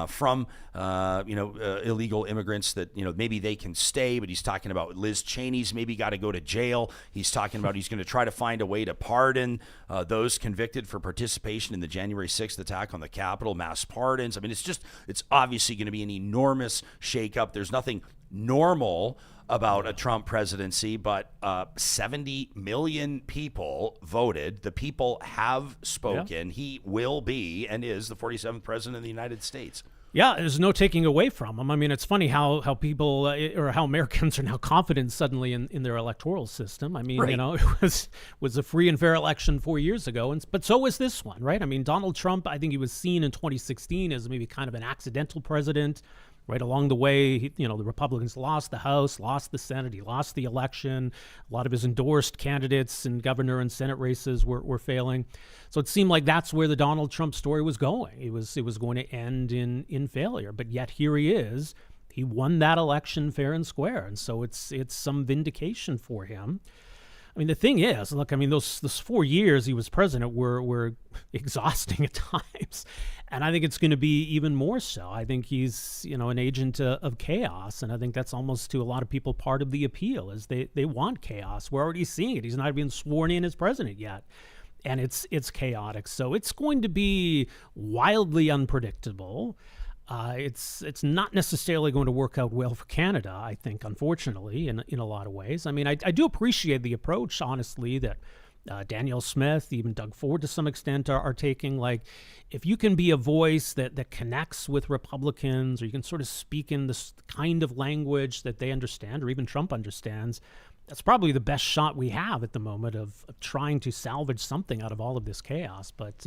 from illegal immigrants, that, maybe they can stay, but he's talking about Liz Cheney's maybe got to go to jail. He's talking about he's going to try to find a way to pardon those convicted for participation in the January 6th attack on the Capitol, mass pardons. I mean, it's obviously going to be an enormous shakeup. There's nothing normal about a Trump presidency, but 70 million people voted. The people have spoken. He will be and is the 47th president of the United States. Yeah, there's no taking away from him. I mean, it's funny how people or how Americans are now confident suddenly in their electoral system. I mean, Right. it was a free and fair election 4 years ago, but so was this one, right? I mean, Donald Trump, I think he was seen in 2016 as maybe kind of an accidental president. Right along the way, the Republicans lost the House, lost the Senate, he lost the election. A lot of his endorsed candidates in governor and Senate races were failing. So it seemed like that's where the Donald Trump story was going. It was going to end in failure. But yet here he is. He won that election fair and square. And so it's some vindication for him. I mean, the thing is, look, I mean, those 4 years he was president were exhausting at times. And I think it's going to be even more so. I think he's, an agent of chaos. And I think that's almost, to a lot of people, part of the appeal is they want chaos. We're already seeing it. He's not even sworn in as president yet. And it's chaotic. So it's going to be wildly unpredictable. It's not necessarily going to work out well for Canada, I think, unfortunately, in a lot of ways. I mean, I do appreciate the approach, honestly, that Danielle Smith, even Doug Ford to some extent are taking. Like, if you can be a voice that connects with Republicans, or you can sort of speak in this kind of language that they understand, or even Trump understands, that's probably the best shot we have at the moment of trying to salvage something out of all of this chaos. But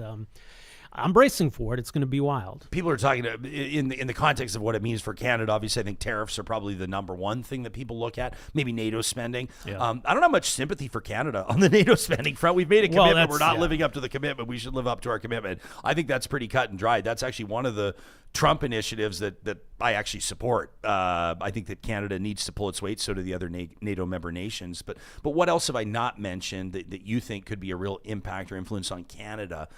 I'm bracing for it. It's going to be wild. People are talking in the context of what it means for Canada. Obviously, I think tariffs are probably the number one thing that people look at. Maybe NATO spending. Yeah. I don't have much sympathy for Canada on the NATO spending front. We've made a commitment. We're not yeah. living up to the commitment. We should live up to our commitment. I think that's pretty cut and dried. That's actually one of the Trump initiatives that I actually support. I think that Canada needs to pull its weight. So do the other NATO member nations. But what else have I not mentioned that you think could be a real impact or influence on Canada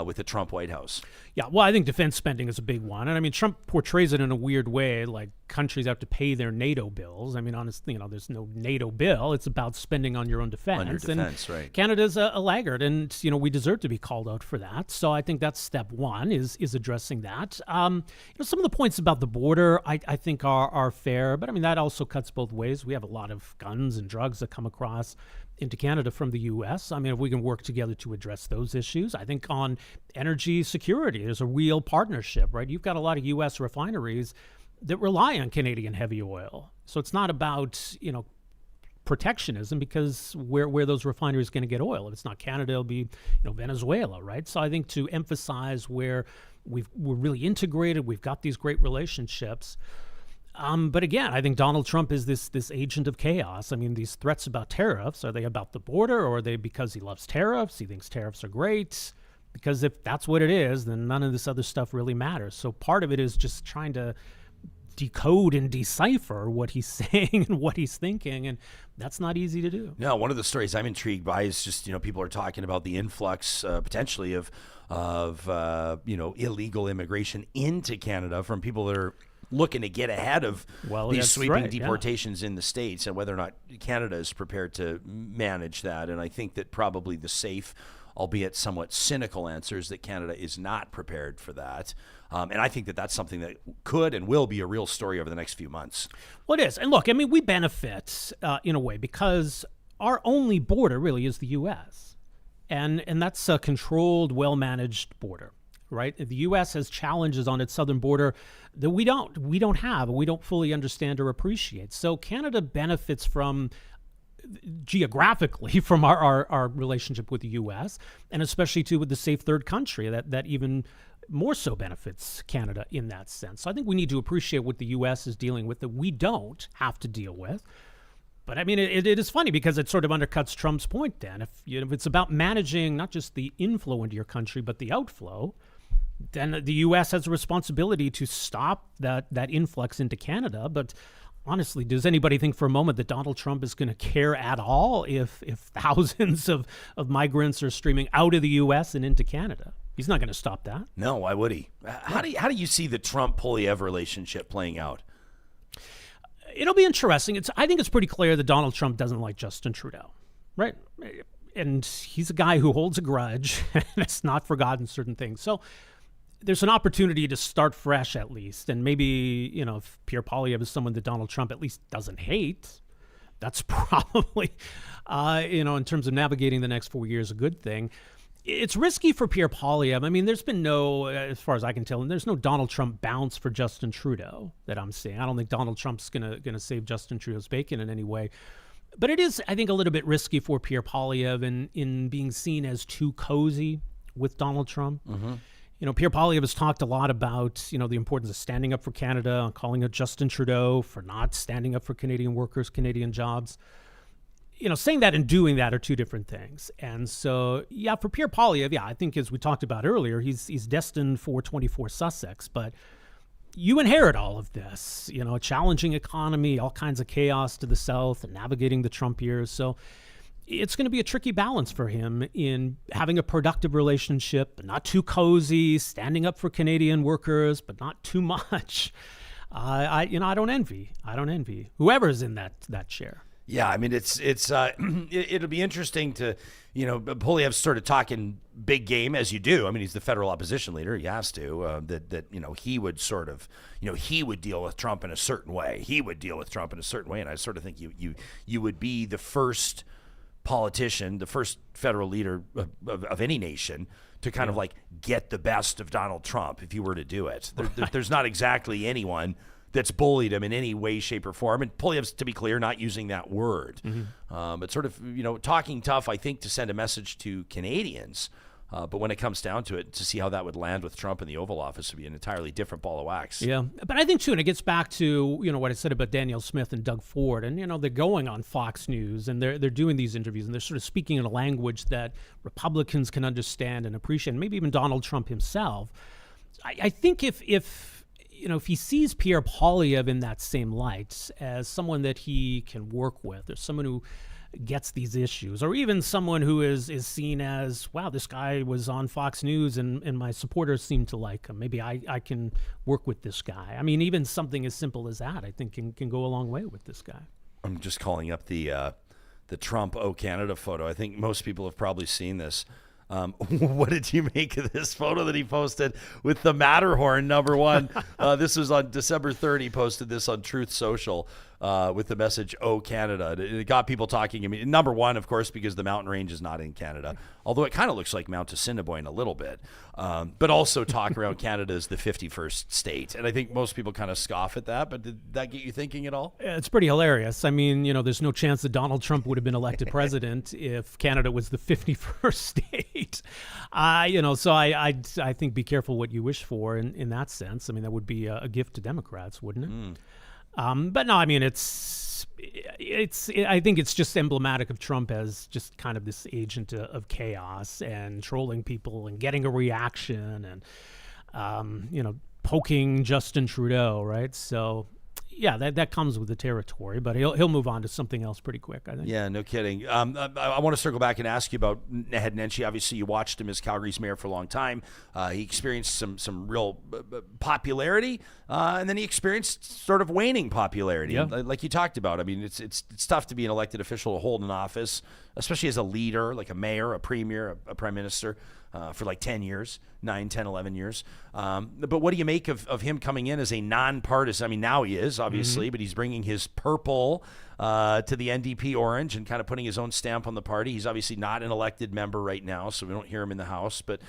with the Trump White House? Yeah, well, I think defense spending is a big one. And I mean, Trump portrays it in a weird way, like countries have to pay their NATO bills. I mean, honestly, there's no NATO bill. It's about spending on your own defense. On your defense, right. Canada's a laggard, and, we deserve to be called out for that. So I think that's step one, is addressing that. Some of the points about the border, I think are fair, but I mean, that also cuts both ways. We have a lot of guns and drugs that come across into Canada from the U.S. I mean, if we can work together to address those issues. I think on energy security, there's a real partnership, right? You've got a lot of U.S. refineries that rely on Canadian heavy oil. So it's not about, protectionism, because where those refineries going to get oil? If it's not Canada, it'll be, Venezuela, right? So I think to emphasize where we're really integrated, we've got these great relationships. But again, I think Donald Trump is this agent of chaos. I mean, these threats about tariffs, are they about the border, or are they because he loves tariffs? He thinks tariffs are great? Because if that's what it is, then none of this other stuff really matters. So part of it is just trying to decode and decipher what he's saying and what he's thinking, and that's not easy to do. No, one of the stories I'm intrigued by is just, people are talking about the influx potentially of illegal immigration into Canada from people that are looking to get ahead of these sweeping deportations in the States, and whether or not Canada is prepared to manage that. And I think that probably the safe, albeit somewhat cynical answer is that Canada is not prepared for that. And I think that that's something that could and will be a real story over the next few months. Well, it is. And look, I mean, we benefit in a way because our only border really is the U.S. And that's a controlled, well-managed border, right? The U.S. has challenges on its southern border that we don't have, and we don't fully understand or appreciate. So Canada benefits from geographically from our relationship with the U.S., and especially too with the safe third country that even more so benefits Canada in that sense. So I think we need to appreciate what the U.S. is dealing with that we don't have to deal with. But I mean, it is funny because it sort of undercuts Trump's point then. If it's about managing not just the inflow into your country, but the outflow, then the U.S. has a responsibility to stop that influx into Canada. But honestly, does anybody think for a moment that Donald Trump is going to care at all if thousands of migrants are streaming out of the U.S. and into Canada? He's not going to stop that. No, why would he? How do you see the Trump-Poilievre relationship playing out? It'll be interesting. I think it's pretty clear that Donald Trump doesn't like Justin Trudeau, right? And he's a guy who holds a grudge and has not forgotten certain things. So there's an opportunity to start fresh at least. And maybe, if Pierre Poilievre is someone that Donald Trump at least doesn't hate, that's probably, in terms of navigating the next 4 years, a good thing. It's risky for Pierre Poilievre. I mean, there's been no, as far as I can tell, and there's no Donald Trump bounce for Justin Trudeau that I'm seeing. I don't think Donald Trump's gonna save Justin Trudeau's bacon in any way. But it is, I think, a little bit risky for Pierre Poilievre in being seen as too cozy with Donald Trump. Mm-hmm. Pierre Poilievre has talked a lot about, the importance of standing up for Canada, calling out Justin Trudeau for not standing up for Canadian workers, Canadian jobs. Saying that and doing that are two different things. And so, for Pierre Poilievre, I think as we talked about earlier, he's destined for 24 Sussex. But you inherit all of this, a challenging economy, all kinds of chaos to the south, and navigating the Trump years. So it's going to be a tricky balance for him in having a productive relationship, but not too cozy, standing up for Canadian workers, but not too much. I don't envy whoever's in that chair. Yeah, I mean, it'll be interesting to, Poilievre's sort of talking big game, as you do. I mean, he's the federal opposition leader. He has to, he would sort of, he would deal with Trump in a certain way. And I sort of think you would be the first politician, the first federal leader of any nation to kind of like get the best of Donald Trump if you were to do it. There's not exactly anyone that's bullied him in any way, shape, or form. And Poilievre's, to be clear, not using that word. Mm-hmm. But sort of, talking tough, I think, to send a message to Canadians. But when it comes down to it, to see how that would land with Trump in the Oval Office would be an entirely different ball of wax. Yeah, but I think, too, and it gets back to, what I said about Danielle Smith and Doug Ford. And, they're going on Fox News, and they're doing these interviews, and they're sort of speaking in a language that Republicans can understand and appreciate, and maybe even Donald Trump himself. I think if he sees Pierre Poilievre in that same light as someone that he can work with, or someone who gets these issues, or even someone who is seen as, wow, this guy was on Fox News and my supporters seem to like him. Maybe I can work with this guy. I mean, even something as simple as that, I think, can go a long way with this guy. I'm just calling up the Trump "Oh Canada" photo. I think most people have probably seen this. What did you make of this photo that he posted with the Matterhorn #1? This was on December 3rd. He posted this on Truth Social with the message, "Oh Canada." It got people talking. I mean, #1, of course, because the mountain range is not in Canada, although it kind of looks like Mount Assiniboine a little bit. But also talk around Canada as the 51st state. And I think most people kind of scoff at that. But did that get you thinking at all? It's pretty hilarious. I mean, there's no chance that Donald Trump would have been elected president if Canada was the 51st state. So I think be careful what you wish for in that sense. I mean, that would be a gift to Democrats, wouldn't it? But no, I mean, I think it's just emblematic of Trump as just kind of this agent of chaos and trolling people and getting a reaction and, poking Justin Trudeau, right? So, yeah, that comes with the territory, but he'll move on to something else pretty quick, I think. Yeah, no kidding. I want to circle back and ask you about Nehead Nenshi. Obviously, you watched him as Calgary's mayor for a long time. He experienced some real popularity, and then he experienced sort of waning popularity, like you talked about. I mean, it's tough to be an elected official to hold an office, especially as a leader, like a mayor, a premier, a prime minister, for like 10 years, 9, 10, 11 years. But what do you make of him coming in as a nonpartisan? I mean, now he is, obviously, but he's bringing his purple to the NDP orange and kind of putting his own stamp on the party. He's obviously not an elected member right now, so we don't hear him in the House. But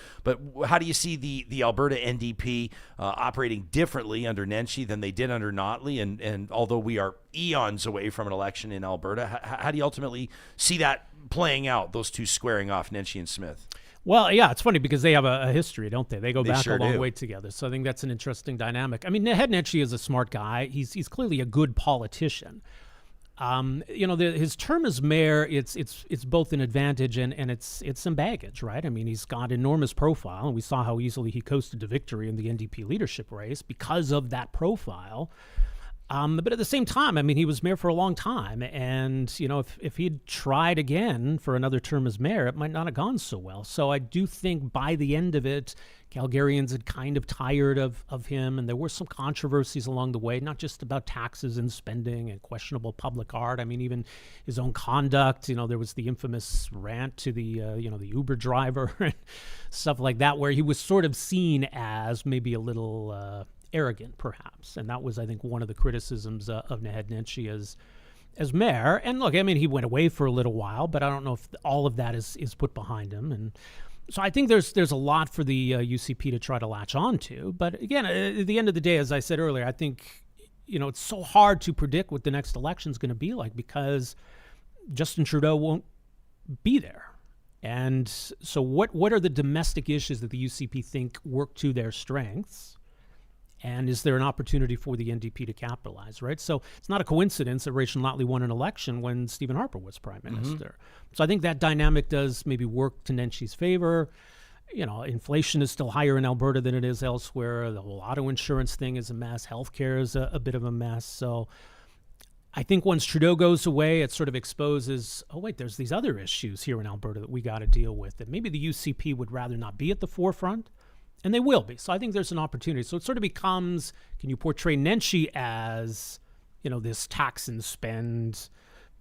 how do you see the Alberta NDP operating differently under Nenshi than they did under Notley? And although we are eons away from an election in Alberta, how do you ultimately see that playing out, those two squaring off, Nenshi and Smith? Well, yeah, it's funny because they have a history, don't they? They go back a long way together. So I think that's an interesting dynamic. I mean, Nehead Nenshi is a smart guy. He's clearly a good politician. His term as mayor, it's both an advantage and it's some baggage, right? I mean, he's got enormous profile, and we saw how easily he coasted to victory in the NDP leadership race because of that profile. But at the same time, I mean, he was mayor for a long time. And, if he'd tried again for another term as mayor, it might not have gone so well. So I do think by the end of it, Calgarians had kind of tired of him. And there were some controversies along the way, not just about taxes and spending and questionable public art. I mean, even his own conduct, there was the infamous rant to the Uber driver and stuff like that, where he was sort of seen as maybe a little arrogant, perhaps. And that was, I think, one of the criticisms of Nehead Nenshi as mayor. And look, I mean, he went away for a little while, but I don't know if all of that is put behind him. And so I think there's a lot for the UCP to try to latch on to. But again, at the end of the day, as I said earlier, I think, it's so hard to predict what the next election is going to be like because Justin Trudeau won't be there. And so what are the domestic issues that the UCP think work to their strengths? And is there an opportunity for the NDP to capitalize, right? So it's not a coincidence that Rachel Notley won an election when Stephen Harper was prime minister. So I think that dynamic does maybe work to Nenshi's favor. Inflation is still higher in Alberta than it is elsewhere. The whole auto insurance thing is a mess. Healthcare is a bit of a mess. So I think once Trudeau goes away, it sort of exposes, oh, wait, there's these other issues here in Alberta that we got to deal with that maybe the UCP would rather not be at the forefront. And they will be. So I think there's an opportunity. So it sort of becomes, can you portray Nenshi as, this tax and spend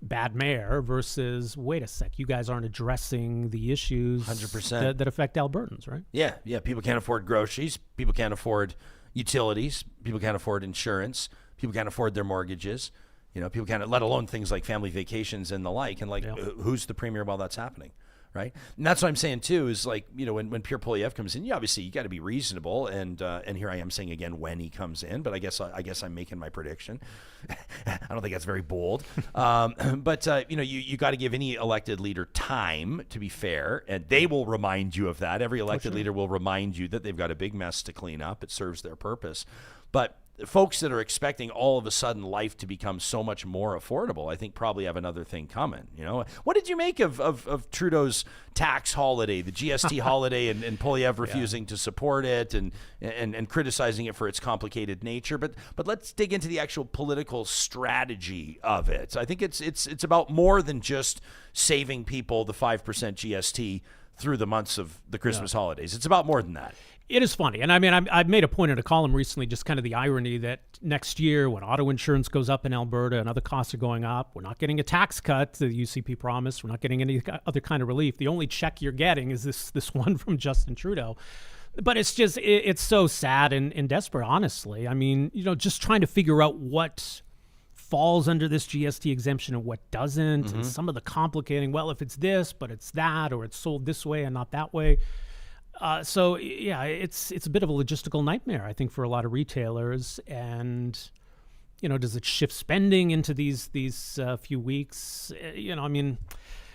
bad mayor versus, wait a sec, you guys aren't addressing the issues 100% that affect Albertans, right? Yeah. People can't afford groceries. People can't afford utilities. People can't afford insurance. People can't afford their mortgages. People can't, let alone things like family vacations and the like. And who's the premier while that's happening? Right. And that's what I'm saying, too, is like, when Pierre Poilievre comes in, obviously you got to be reasonable. And here I am saying again when he comes in. But I guess I'm making my prediction. I don't think that's very bold. But you got to give any elected leader time, to be fair. And they will remind you of that. Every elected leader will remind you that they've got a big mess to clean up. It serves their purpose. But folks that are expecting all of a sudden life to become so much more affordable, I think probably have another thing coming. What did you make of Trudeau's tax holiday, the GST holiday, and Poilievre refusing to support it and criticizing it for its complicated nature? But let's dig into the actual political strategy of it. I think it's about more than just saving people the 5% GST through the months of the Christmas holidays. It's about more than that. It is funny. And I mean, I've made a point in a column recently, just kind of the irony that next year when auto insurance goes up in Alberta and other costs are going up, we're not getting a tax cut to the UCP promise. We're not getting any other kind of relief. The only check you're getting is this one from Justin Trudeau. But it's just, it's so sad and desperate, honestly. I mean, just trying to figure out what falls under this GST exemption and what doesn't, and some of the complicating, well, if it's this, but it's that, or it's sold this way and not that way. So yeah, it's a bit of a logistical nightmare, I think, for a lot of retailers. And does it shift spending into these few weeks? I mean,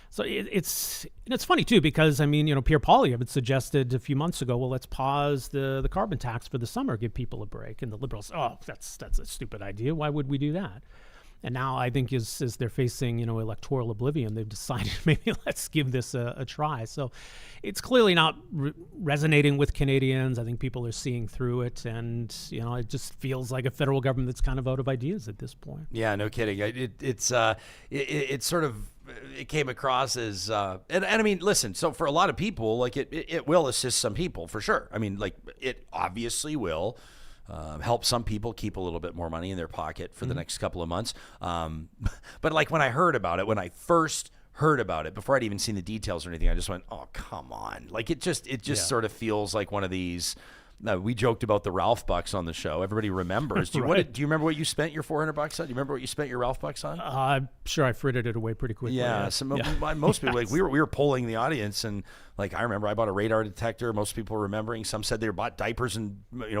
so it's funny too because I mean, Pierre Poilievre had suggested a few months ago, well, let's pause the carbon tax for the summer, give people a break, and the Liberals, oh, that's a stupid idea. Why would we do that? And now I think as they're facing, electoral oblivion, they've decided maybe let's give this a try. So it's clearly not resonating with Canadians. I think people are seeing through it. And, it just feels like a federal government that's kind of out of ideas at this point. Yeah, no kidding. It's sort of, it came across as, and I mean, listen, so for a lot of people, like it will assist some people for sure. I mean, like it obviously will. Help some people keep a little bit more money in their pocket for the next couple of months. But like when I first heard about it, before I'd even seen the details or anything, I just went, oh, come on. Like it just sort of feels like one of these. We joked about the Ralph bucks on the show. Everybody remembers. Do you remember what you spent your $400 on? Do you remember what you spent your Ralph bucks on? I'm sure I frittered it away pretty quickly. Yeah. Most people, like we were polling the audience, and like I remember I bought a radar detector. Most people were remembering. Some said they bought diapers and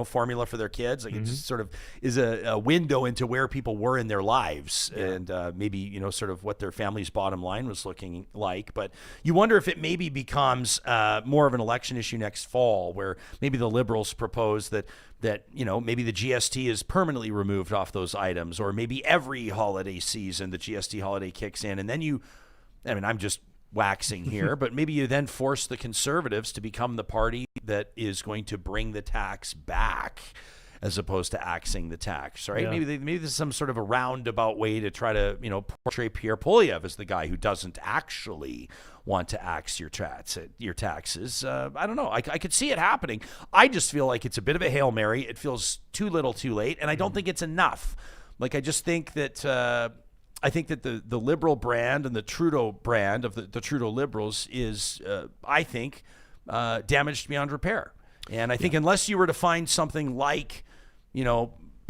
formula for their kids. Like it just sort of is a window into where people were in their lives, and maybe sort of what their family's bottom line was looking like. But you wonder if it maybe becomes more of an election issue next fall, where maybe the Liberals propose that maybe the GST is permanently removed off those items, or maybe every holiday season the GST holiday kicks in, and then I'm just waxing here, but maybe you then force the Conservatives to become the party that is going to bring the tax back as opposed to axing the tax, right? Yeah. Maybe there's some sort of a roundabout way to try to, portray Pierre Poilievre as the guy who doesn't actually want to axe your taxes. I don't know. I could see it happening. I just feel like it's a bit of a Hail Mary. It feels too little too late, and I don't think it's enough. Like, I just think that I think that the Liberal brand and the Trudeau brand of the Trudeau Liberals is, I think, damaged beyond repair. And I think unless you were to find something like,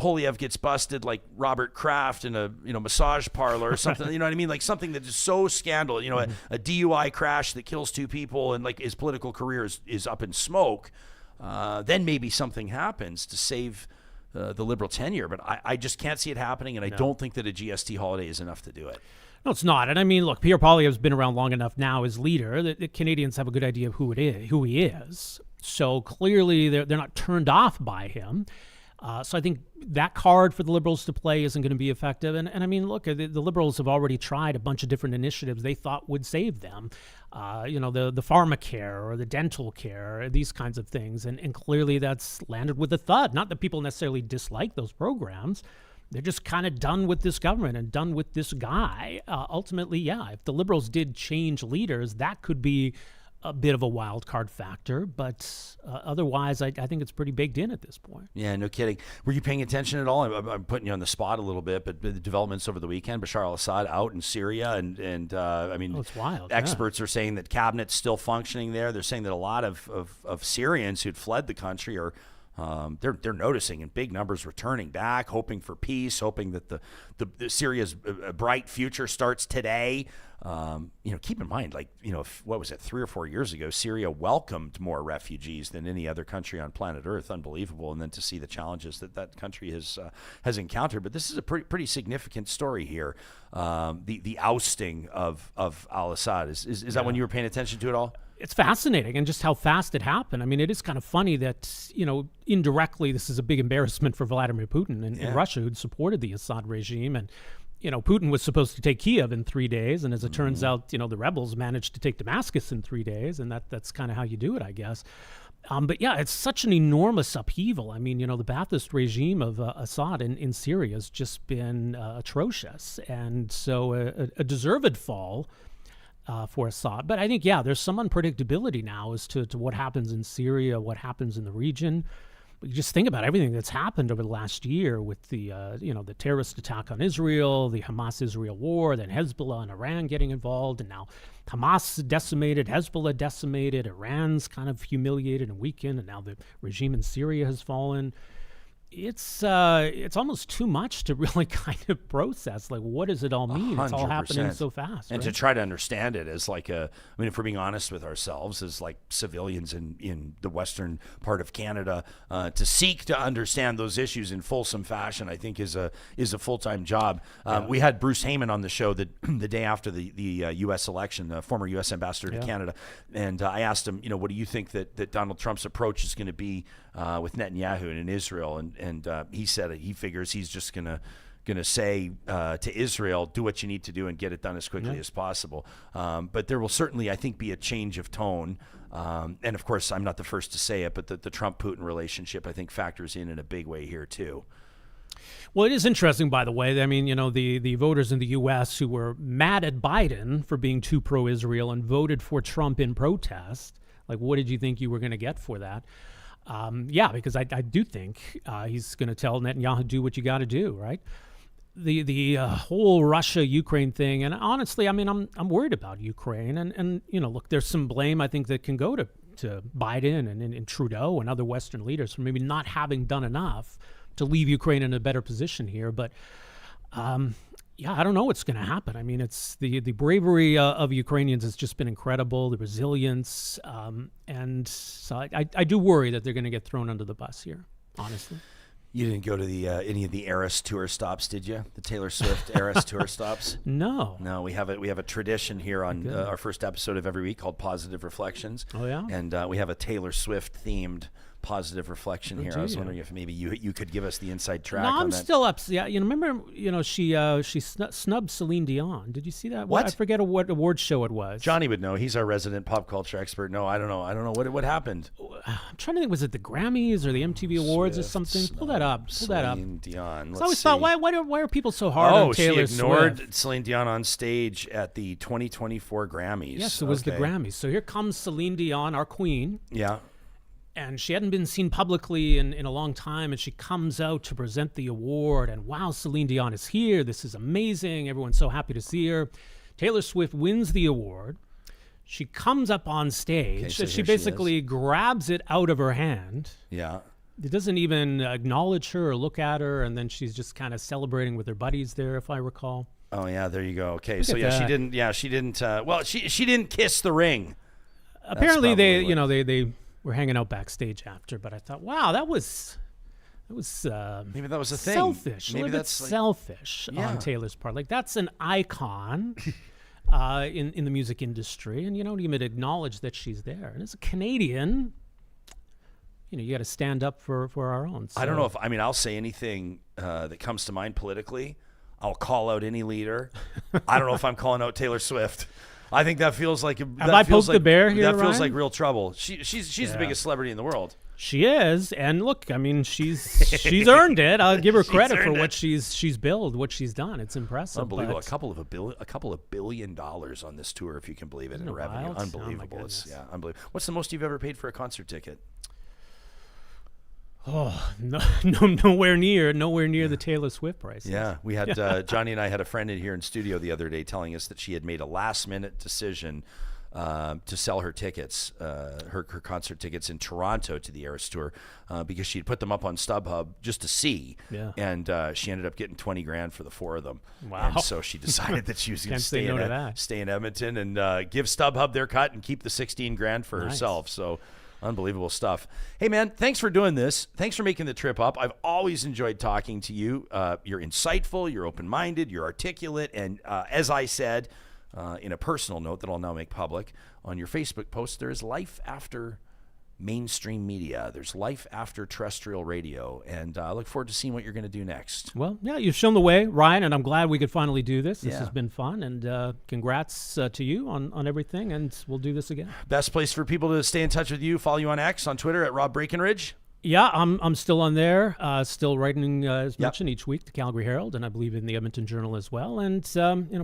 Polyev gets busted like Robert Kraft in a massage parlor or something. You know what I mean? Like something that is so scandalous. A DUI crash that kills 2 people and like his political career is up in smoke. Then maybe something happens to save the Liberal tenure. But I just can't see it happening, and I don't think that a GST holiday is enough to do it. No, it's not. And I mean, look, Pierre Poilievre's been around long enough now as leader that the Canadians have a good idea of who he is. So clearly they're not turned off by him. So I think that card for the Liberals to play isn't going to be effective. And I mean, look, the Liberals have already tried a bunch of different initiatives they thought would save them. The pharmacare or the dental care, these kinds of things. And clearly that's landed with a thud. Not that people necessarily dislike those programs. They're just kind of done with this government and done with this guy. Ultimately, if the Liberals did change leaders, that could be a bit of a wild card factor. But otherwise, I think it's pretty baked in at this point. Yeah, no kidding. Were you paying attention at all? I'm putting you on the spot a little bit, but the developments over the weekend, Bashar al-Assad out in Syria, and I mean, it's wild. Experts are saying that cabinet's still functioning there. They're saying that a lot of Syrians who'd fled the country are they're noticing in big numbers returning back, hoping for peace, hoping that the Syria's a bright future starts today. Keep in mind, what was it, 3 or 4 years ago, Syria welcomed more refugees than any other country on planet Earth. Unbelievable. And then to see the challenges that country has encountered. But this is a pretty significant story here. The ousting of al-Assad. Is that when you were paying attention to it all? It's fascinating, and just how fast it happened. I mean, it is kind of funny that, indirectly, this is a big embarrassment for Vladimir Putin in Russia, who'd supported the Assad regime. And, Putin was supposed to take Kiev in 3 days. And as it turns out, the rebels managed to take Damascus in 3 days. And that's kind of how you do it, I guess. But it's such an enormous upheaval. I mean, the Ba'athist regime of Assad in Syria has just been atrocious. And so a deserved fall for Assad. But I think, there's some unpredictability now as to what happens in Syria, what happens in the region. But you just think about everything that's happened over the last year with the terrorist attack on Israel, the Hamas-Israel war, then Hezbollah and Iran getting involved, and now Hamas decimated, Hezbollah decimated, Iran's kind of humiliated and weakened, and now the regime in Syria has fallen. It's almost too much to really kind of process. Like, what does it all mean? 100%. It's all happening so fast. And to try to understand it as if we're being honest with ourselves, as like civilians in the western part of Canada, to seek to understand those issues in fulsome fashion, I think is a full-time job. We had Bruce Heyman on the show the day after the U.S. election, the former U.S. ambassador to Canada, and I asked him, what do you think that Donald Trump's approach is going to be with Netanyahu and in Israel? And he said he figures he's just gonna say to Israel, do what you need to do and get it done as quickly as possible. But there will certainly, I think, be a change of tone. And of course, I'm not the first to say it, but the Trump-Putin relationship, I think, factors in a big way here too. Well, it is interesting, by the way. I mean, the voters in the U.S. who were mad at Biden for being too pro-Israel and voted for Trump in protest. Like, what did you think you were going to get for that? Because I do think he's going to tell Netanyahu, do what you got to do, right? The whole Russia-Ukraine thing, and honestly, I mean, I'm worried about Ukraine, and look, there's some blame I think that can go to Biden and Trudeau and other Western leaders for maybe not having done enough to leave Ukraine in a better position here, but I don't know what's going to happen. I mean, it's the bravery of Ukrainians has just been incredible, the resilience, and so I do worry that they're going to get thrown under the bus here, honestly. You didn't go to the any of the Eras tour stops, did you? The Taylor Swift Eras tour stops? No. No, we have a tradition here on our first episode of every week called Positive Reflections. Oh, yeah? And we have a Taylor Swift-themed Positive Reflection here. I was wondering if maybe you could give us the inside track on that. No, I'm still up. Yeah, remember, she snubbed Celine Dion. Did you see that? What? I forget what award show it was. Johnny would know. He's our resident pop culture expert. No, I don't know. What happened? I'm trying to think. Was it the Grammys or the MTV Awards or something? Pull that up. Celine Dion. I always thought, why are people so hard on Taylor Swift? She ignored Celine Dion on stage at the 2024 Grammys. Yes, it was the Grammys. So here comes Celine Dion, our queen. Yeah. And she hadn't been seen publicly in a long time, and she comes out to present the award, and wow, Celine Dion is here. This is amazing. Everyone's so happy to see her. Taylor Swift wins the award. She comes up on stage. Okay, so she basically grabs it out of her hand. Yeah. doesn't even acknowledge her or look at her, and then she's just kind of celebrating with her buddies there, if I recall. Oh yeah, there you go. Okay, Look so at yeah, that. she didn't. Yeah, she didn't. Well, she didn't kiss the ring. Apparently, they probably they were hanging out backstage after, but I thought, wow, that was Maybe that was a thing. selfish. Maybe a little that's bit like, selfish Yeah. on Taylor's part. Like, that's an icon in the music industry, and you don't even acknowledge that she's there. And as a Canadian, you got to stand up for our own. I don't So- know if I'll say anything that comes to mind politically. I'll call out any leader. I don't know if I'm calling out Taylor Swift. I think that feels like I poked the bear here, That feels Ryan? like real trouble. She's the biggest celebrity in the world. She is, and look, I mean, she's earned it. I'll give her credit for earned what it. she's built, what she's done. It's impressive. Unbelievable. but- A couple of $1 billion on this tour, if you can believe it, in Isn't it revenue. wild? Oh, my Unbelievable. It's goodness. unbelievable. What's the most you've ever paid for a concert ticket? Oh, nowhere near the Taylor Swift price. Yeah, we had Johnny and I had a friend in here in studio the other day telling us that she had made a last-minute decision to sell her tickets, her concert tickets in Toronto to the Eras Tour, because she had put them up on StubHub just to see, and she ended up getting $20,000 for the 4 of them. Wow. And so she decided that she was going Can't to say no to that. stay in Edmonton and give StubHub their cut and keep the $16,000 for herself. So. Unbelievable stuff. Hey, man, thanks for doing this. Thanks for making the trip up. I've always enjoyed talking to you. You're insightful, you're open-minded, you're articulate, and as I said, in a personal note that I'll now make public, on your Facebook post, there is life after mainstream media. There's life after terrestrial radio, and I look forward to seeing what you're going to do next. Well, yeah, you've shown the way, Ryan, and I'm glad we could finally do this. This Yeah. has been fun, and congrats to you on everything, and we'll do this again. Best place for people to stay in touch with you, follow you on X, on Twitter at Rob Breakenridge. Yeah, I'm still on there, still writing, as Yep. mentioned, each week, the Calgary Herald, and I believe in the Edmonton Journal as well, and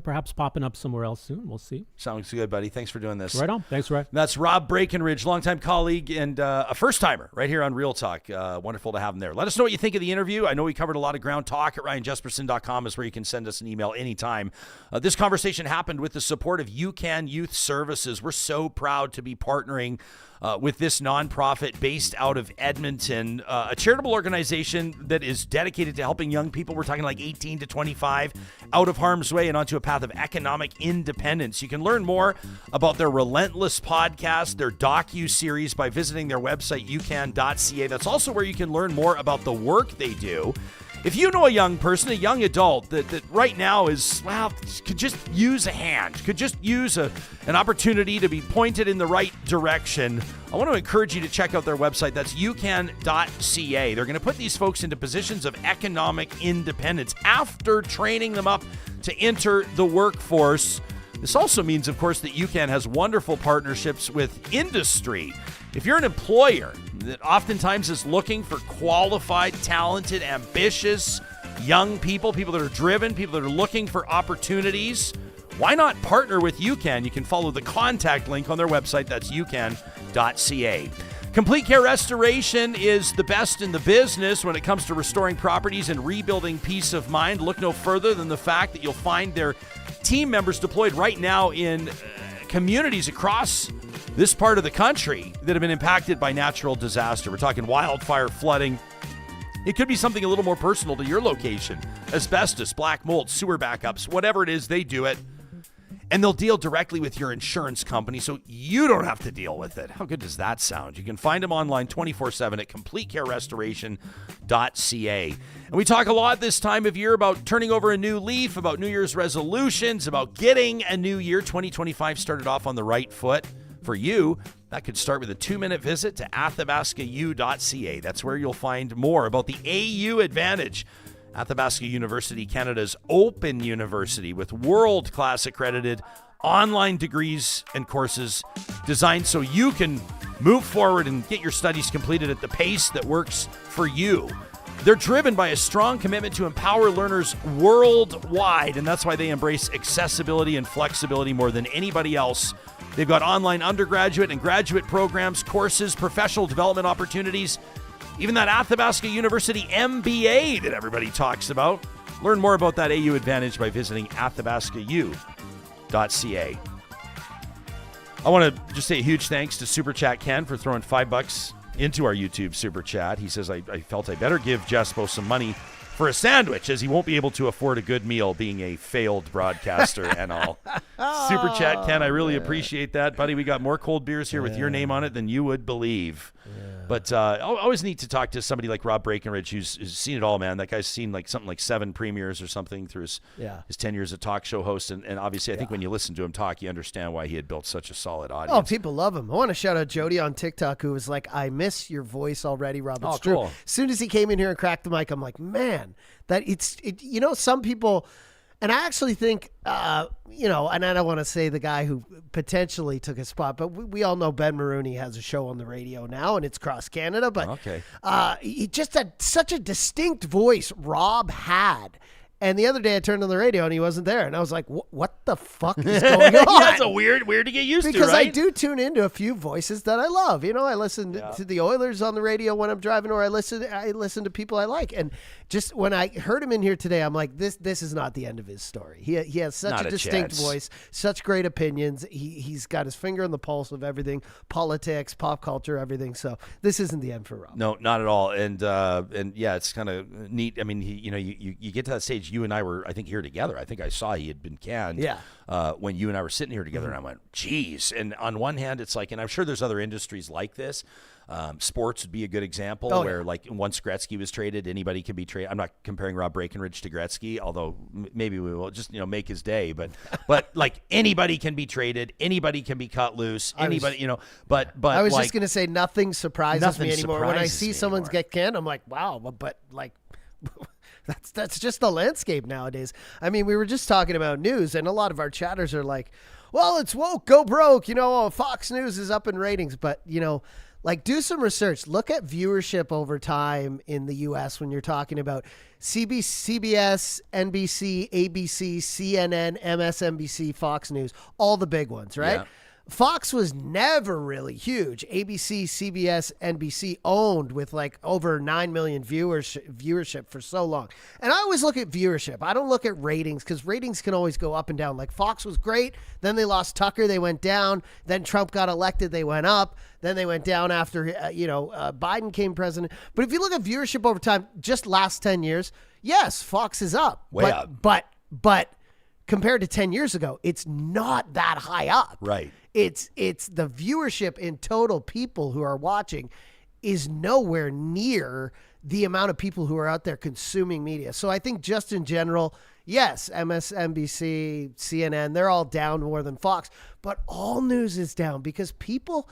perhaps popping up somewhere else soon. We'll see. Sounds good, buddy. Thanks for doing this. Right on. Thanks, Ryan. That's Rob Breakenridge, longtime colleague and a first-timer right here on Real Talk. Wonderful to have him there. Let us know what you think of the interview. I know we covered a lot of ground. Talk at ryanjesperson.com is where you can send us an email anytime. This conversation happened with the support of UCAN Youth Services. We're so proud to be partnering with this nonprofit based out of Edmonton, a charitable organization that is dedicated to helping young people. We're talking like 18 to 25 out of harm's way and onto a path of economic independence. You can learn more about their Relentless podcast, their docu-series, by visiting their website, ucan.ca. That's also where you can learn more about the work they do. If you know a young person, a young adult that right now is, well, could just use a hand, could just use an opportunity to be pointed in the right direction, I want to encourage you to check out their website. That's ucan.ca. They're going to put these folks into positions of economic independence after training them up to enter the workforce. This also means, of course, that UCAN has wonderful partnerships with industry. If you're an employer that oftentimes is looking for qualified, talented, ambitious young people that are driven, people that are looking for opportunities, why not partner with UCAN? You can follow the contact link on their website. That's ucan.ca. Complete Care Restoration is the best in the business when it comes to restoring properties and rebuilding peace of mind. Look no further than the fact that you'll find their team members deployed right now in communities across this part of the country that have been impacted by natural disaster. We're talking wildfire, flooding. It could be something a little more personal to your location. Asbestos, black mold, sewer backups, whatever it is, they do it. And they'll deal directly with your insurance company so you don't have to deal with it. How good does that sound? You can find them online 24/7 at completecarerestoration.ca. And we talk a lot this time of year about turning over a new leaf, about New Year's resolutions, about getting a new year. 2025 started off on the right foot. For you, that could start with a 2-minute visit to athabascau.ca. That's where you'll find more about the AU Advantage. Athabasca University, Canada's open university with world-class accredited online degrees and courses designed so you can move forward and get your studies completed at the pace that works for you. They're driven by a strong commitment to empower learners worldwide, and that's why they embrace accessibility and flexibility more than anybody else. They've got online undergraduate and graduate programs, courses, professional development opportunities, even that Athabasca University MBA that everybody talks about. Learn more about that AU Advantage by visiting athabascau.ca. I want to just say a huge thanks to Super Chat Ken for throwing $5 into our YouTube super chat. He says, I felt I better give Jespo some money for a sandwich, as he won't be able to afford a good meal being a failed broadcaster and all. Super chat, Ken, I really appreciate that. Buddy, we got more cold beers here with your name on it than you would believe. But always neat to talk to somebody like Rob Breakenridge, who's seen it all, man. That guy's seen something like 7 premieres or something through his 10 years as talk show host. And obviously, I think when you listen to him talk, you understand why he had built such a solid audience. Oh, people love him. I want to shout out Jody on TikTok, who was like, I miss your voice already, Rob. It's true. Cool. As soon as he came in here and cracked the mic, I'm like, man, that some people, and I actually think, and I don't want to say the guy who potentially took his spot, but we all know Ben Maroney has a show on the radio now, and it's across Canada. But he just had such a distinct voice Rob had. And the other day I turned on the radio and he wasn't there. And I was like, what the fuck is going on? That's a weird to get used to, because right? I do tune into a few voices that I love. I listen to the Oilers on the radio when I'm driving, or I listen to people I like. And just when I heard him in here today, I'm like, this is not the end of his story. He has such a distinct voice, such great opinions. He's got his finger on the pulse of everything, politics, pop culture, everything. So this isn't the end for Rob. No, not at all. And yeah, it's kind of neat. I mean, you get to that stage. You and I were, I think, here together. I think I saw he had been canned. When you and I were sitting here together, and I went, geez. And on one hand, it's like, and I'm sure there's other industries like this. Sports would be a good example where, like, once Gretzky was traded, anybody can be traded. I'm not comparing Rob Breakenridge to Gretzky, although maybe we will just, make his day. But like, anybody can be traded. Anybody can be cut loose. Anybody, but I was just going to say nothing surprises me anymore. When I see someone get canned, I'm like, wow, but like... That's just the landscape nowadays. I mean, we were just talking about news, and a lot of our chatters are like, well, it's woke, go broke. Fox News is up in ratings. But, like, do some research. Look at viewership over time in the U.S. when you're talking about CBS, NBC, ABC, CNN, MSNBC, Fox News, all the big ones, right? Yeah. Fox was never really huge. ABC, CBS, NBC owned with like over 9 million viewership for so long. And I always look at viewership. I don't look at ratings, because ratings can always go up and down. Like, Fox was great. Then they lost Tucker. They went down. Then Trump got elected. They went up. Then they went down after, Biden came president. But if you look at viewership over time, just last 10 years, yes, Fox is up. Way up. But compared to 10 years ago, it's not that high up. Right. It's the viewership in total people who are watching is nowhere near the amount of people who are out there consuming media. So I think just in general, yes, MSNBC, CNN, they're all down more than Fox, but all news is down because people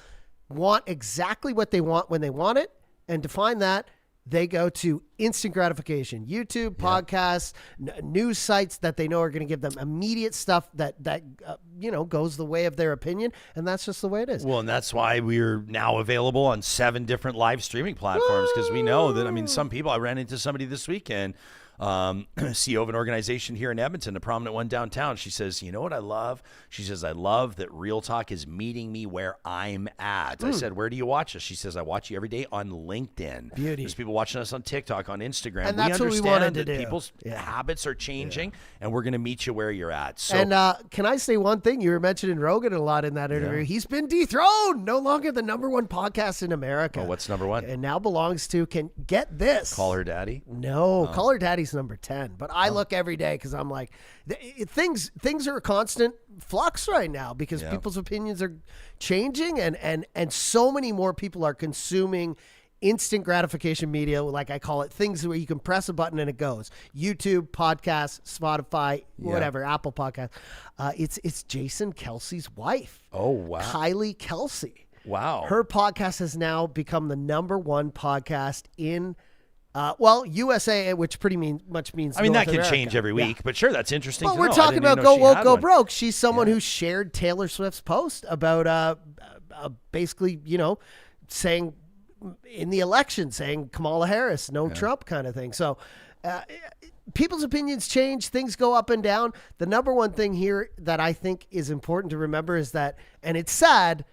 want exactly what they want when they want it. And to find that, they go to instant gratification, YouTube, podcasts, news sites that they know are going to give them immediate stuff that goes the way of their opinion. And that's just the way it is. Well, and that's why we're now available on 7 different live streaming platforms, because we know that, some people, I ran into somebody this weekend, CEO of an organization here in Edmonton, a prominent one downtown. She says, you know what I love? She says, I love that Real Talk is meeting me where I'm at. I said, where do you watch us? She says, I watch you every day on LinkedIn. Beauty. There's people watching us on TikTok, on Instagram. And that's what we wanted to do. People's habits are changing, and we're going to meet you where you're at. So, and can I say one thing? You were mentioning Rogan a lot in that interview. He's been dethroned. No longer the #1 podcast in America. Oh, what's #1? And now belongs to, get this. Call Her Daddy? No, Call Her Daddy's number 10. But I look every day because I'm like, things are a constant flux right now because people's opinions are changing, and so many more people are consuming instant gratification media, like I call it, things where you can press a button and it goes. YouTube, podcasts, Spotify, whatever, Apple Podcast. It's Jason Kelsey's wife. Oh, wow. Kylie Kelsey. Wow. Her podcast has now become the #1 podcast in USA, which pretty much means that North can America. change every week, but sure, that's interesting. But to we're know. talking about Go Woke, Go Broke. She's someone who shared Taylor Swift's post about basically, saying in the election, saying Kamala Harris, no Trump kind of thing. So people's opinions change. Things go up and down. The #1 thing here that I think is important to remember is that, and it's sad,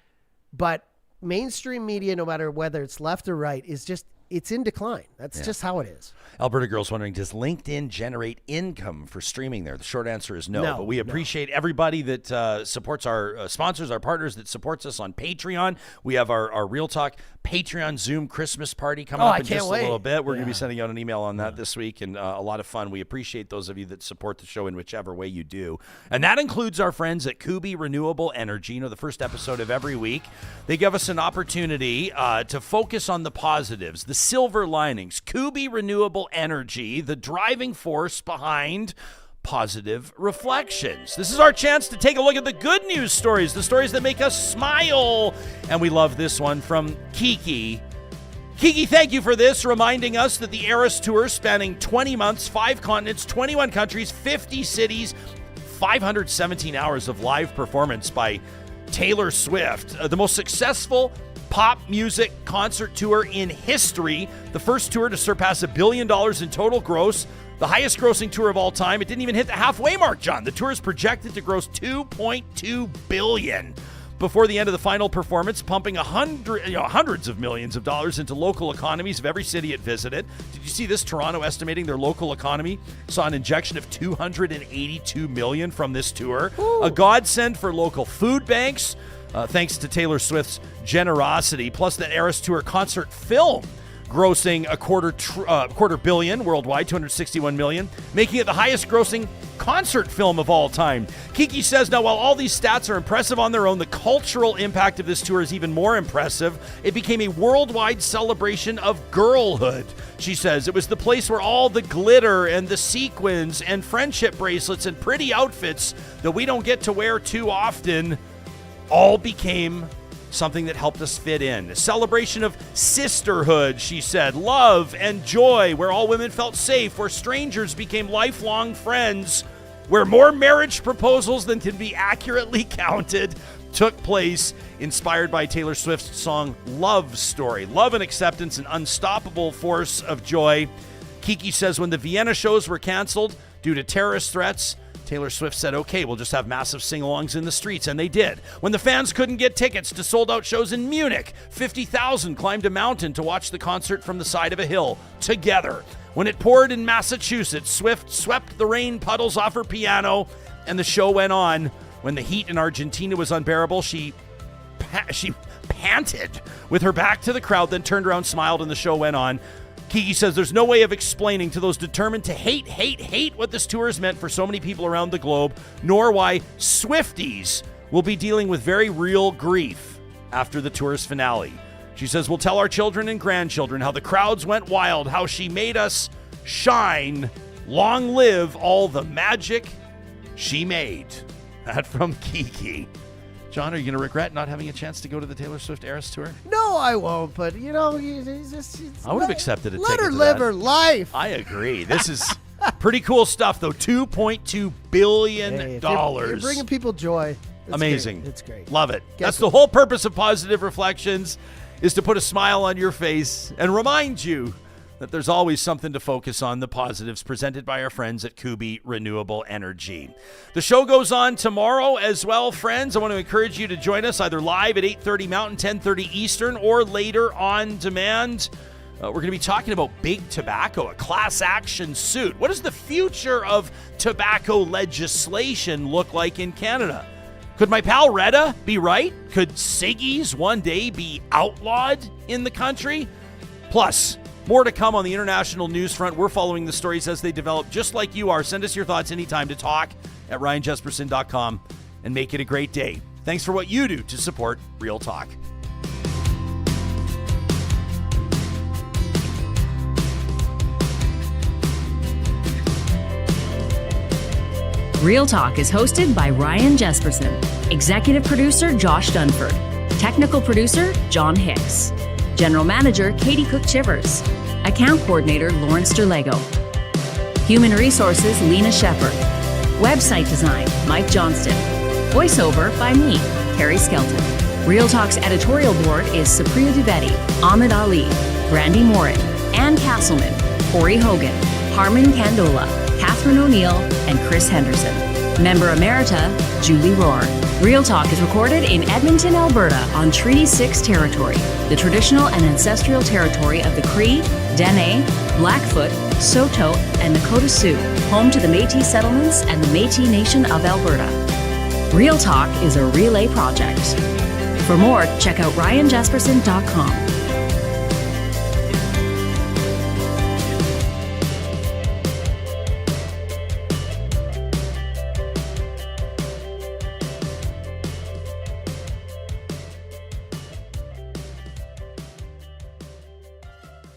but mainstream media, no matter whether it's left or right, is just it's in decline. That's just how it is. Alberta Girl's wondering, does LinkedIn generate income for streaming there? The short answer is no, but we appreciate everybody that supports our sponsors, our partners that supports us on Patreon. We have our Real Talk Patreon Zoom Christmas party coming up in just a little bit. We're going to be sending out an email on that this week, and a lot of fun. We appreciate those of you that support the show in whichever way you do. And that includes our friends at Kuby Renewable Energy. The first episode of every week, they give us an opportunity to focus on the positives, the silver linings. Kuby Renewable Energy, the driving force behind positive reflections. This is our chance to take a look at the good news stories, the stories that make us smile. And we love this one from Kiki. Kiki, thank you for this, reminding us that the Eras Tour, spanning 20 months, 5 continents, 21 countries, 50 cities, 517 hours of live performance by Taylor Swift, the most successful pop music concert tour in history, the first tour to surpass $1 billion in total gross, the highest grossing tour of all time. It didn't even hit the halfway mark, John. The tour is projected to gross $2.2 billion before the end of the final performance, pumping hundreds of millions of dollars into local economies of every city it visited. Did you see this? Toronto estimating their local economy saw an injection of $282 million from this tour. Ooh. A godsend for local food banks, thanks to Taylor Swift's generosity. Plus, that Eras Tour concert film grossing a quarter billion worldwide, $261 million, making it the highest grossing concert film of all time. Kiki says, now, while all these stats are impressive on their own, the cultural impact of this tour is even more impressive. It became a worldwide celebration of girlhood. She says it was the place where all the glitter and the sequins and friendship bracelets and pretty outfits that we don't get to wear too often all became something that helped us fit in. A celebration of sisterhood, she said, love and joy, where all women felt safe, where strangers became lifelong friends, where more marriage proposals than can be accurately counted took place, inspired by Taylor Swift's song Love Story. Love and acceptance, an unstoppable force of joy. Kiki says when the Vienna shows were canceled due to terrorist threats, Taylor Swift said, okay, we'll just have massive sing-alongs in the streets, and they did. When the fans couldn't get tickets to sold-out shows in Munich, 50,000 climbed a mountain to watch the concert from the side of a hill, together. When it poured in Massachusetts, Swift swept the rain puddles off her piano, and the show went on. When the heat in Argentina was unbearable, she panted with her back to the crowd, then turned around, smiled, and the show went on. Kiki says there's no way of explaining to those determined to hate what this tour has meant for so many people around the globe, nor why Swifties will be dealing with very real grief after the tour's finale. She says, we'll tell our children and grandchildren how the crowds went wild, how she made us shine. Long live all the magic she made. That from Kiki. John, are you going to regret not having a chance to go to the Taylor Swift Eras Tour? No, I won't, but, I would have accepted a ticket. Let her live her life. I agree. This is pretty cool stuff, though. $2.2 billion. Hey, you're bringing people joy. It's amazing. Great. It's great. Love it. That's the whole purpose of Positive Reflections, is to put a smile on your face and remind you that there's always something to focus on, the positives, presented by our friends at Kuby Renewable Energy. The show goes on tomorrow as well, friends. I want to encourage you to join us either live at 8:30 Mountain, 10:30 Eastern, or later on demand. We're going to be talking about big tobacco, a class action suit. What does the future of tobacco legislation look like in Canada? Could my pal Retta be right? Could ciggies one day be outlawed in the country? Plus, more to come on the international news front. We're following the stories as they develop, just like you are. Send us your thoughts anytime to talk@ryanjesperson.com and make it a great day. Thanks for what you do to support Real Talk. Real Talk is hosted by Ryan Jesperson, executive producer Josh Dunford, technical producer John Hicks, general manager Katie Cook-Chivers, account coordinator Lawrence Derlego, human resources Lena Shepard, website design Mike Johnston, voiceover by me, Carrie Skelton. Real Talk's editorial board is Supriya Dwivedi, Ahmed Ali, Brandy Morin, Ann Castleman, Corey Hogan, Harman Candola, Catherine O'Neill, and Chris Henderson. Member Emerita, Julie Rohr. Real Talk is recorded in Edmonton, Alberta on Treaty 6 territory, the traditional and ancestral territory of the Cree, Dene, Blackfoot, Saulteaux, and Nakota Sioux, home to the Métis settlements and the Métis Nation of Alberta. Real Talk is a relay project. For more, check out ryanjesperson.com.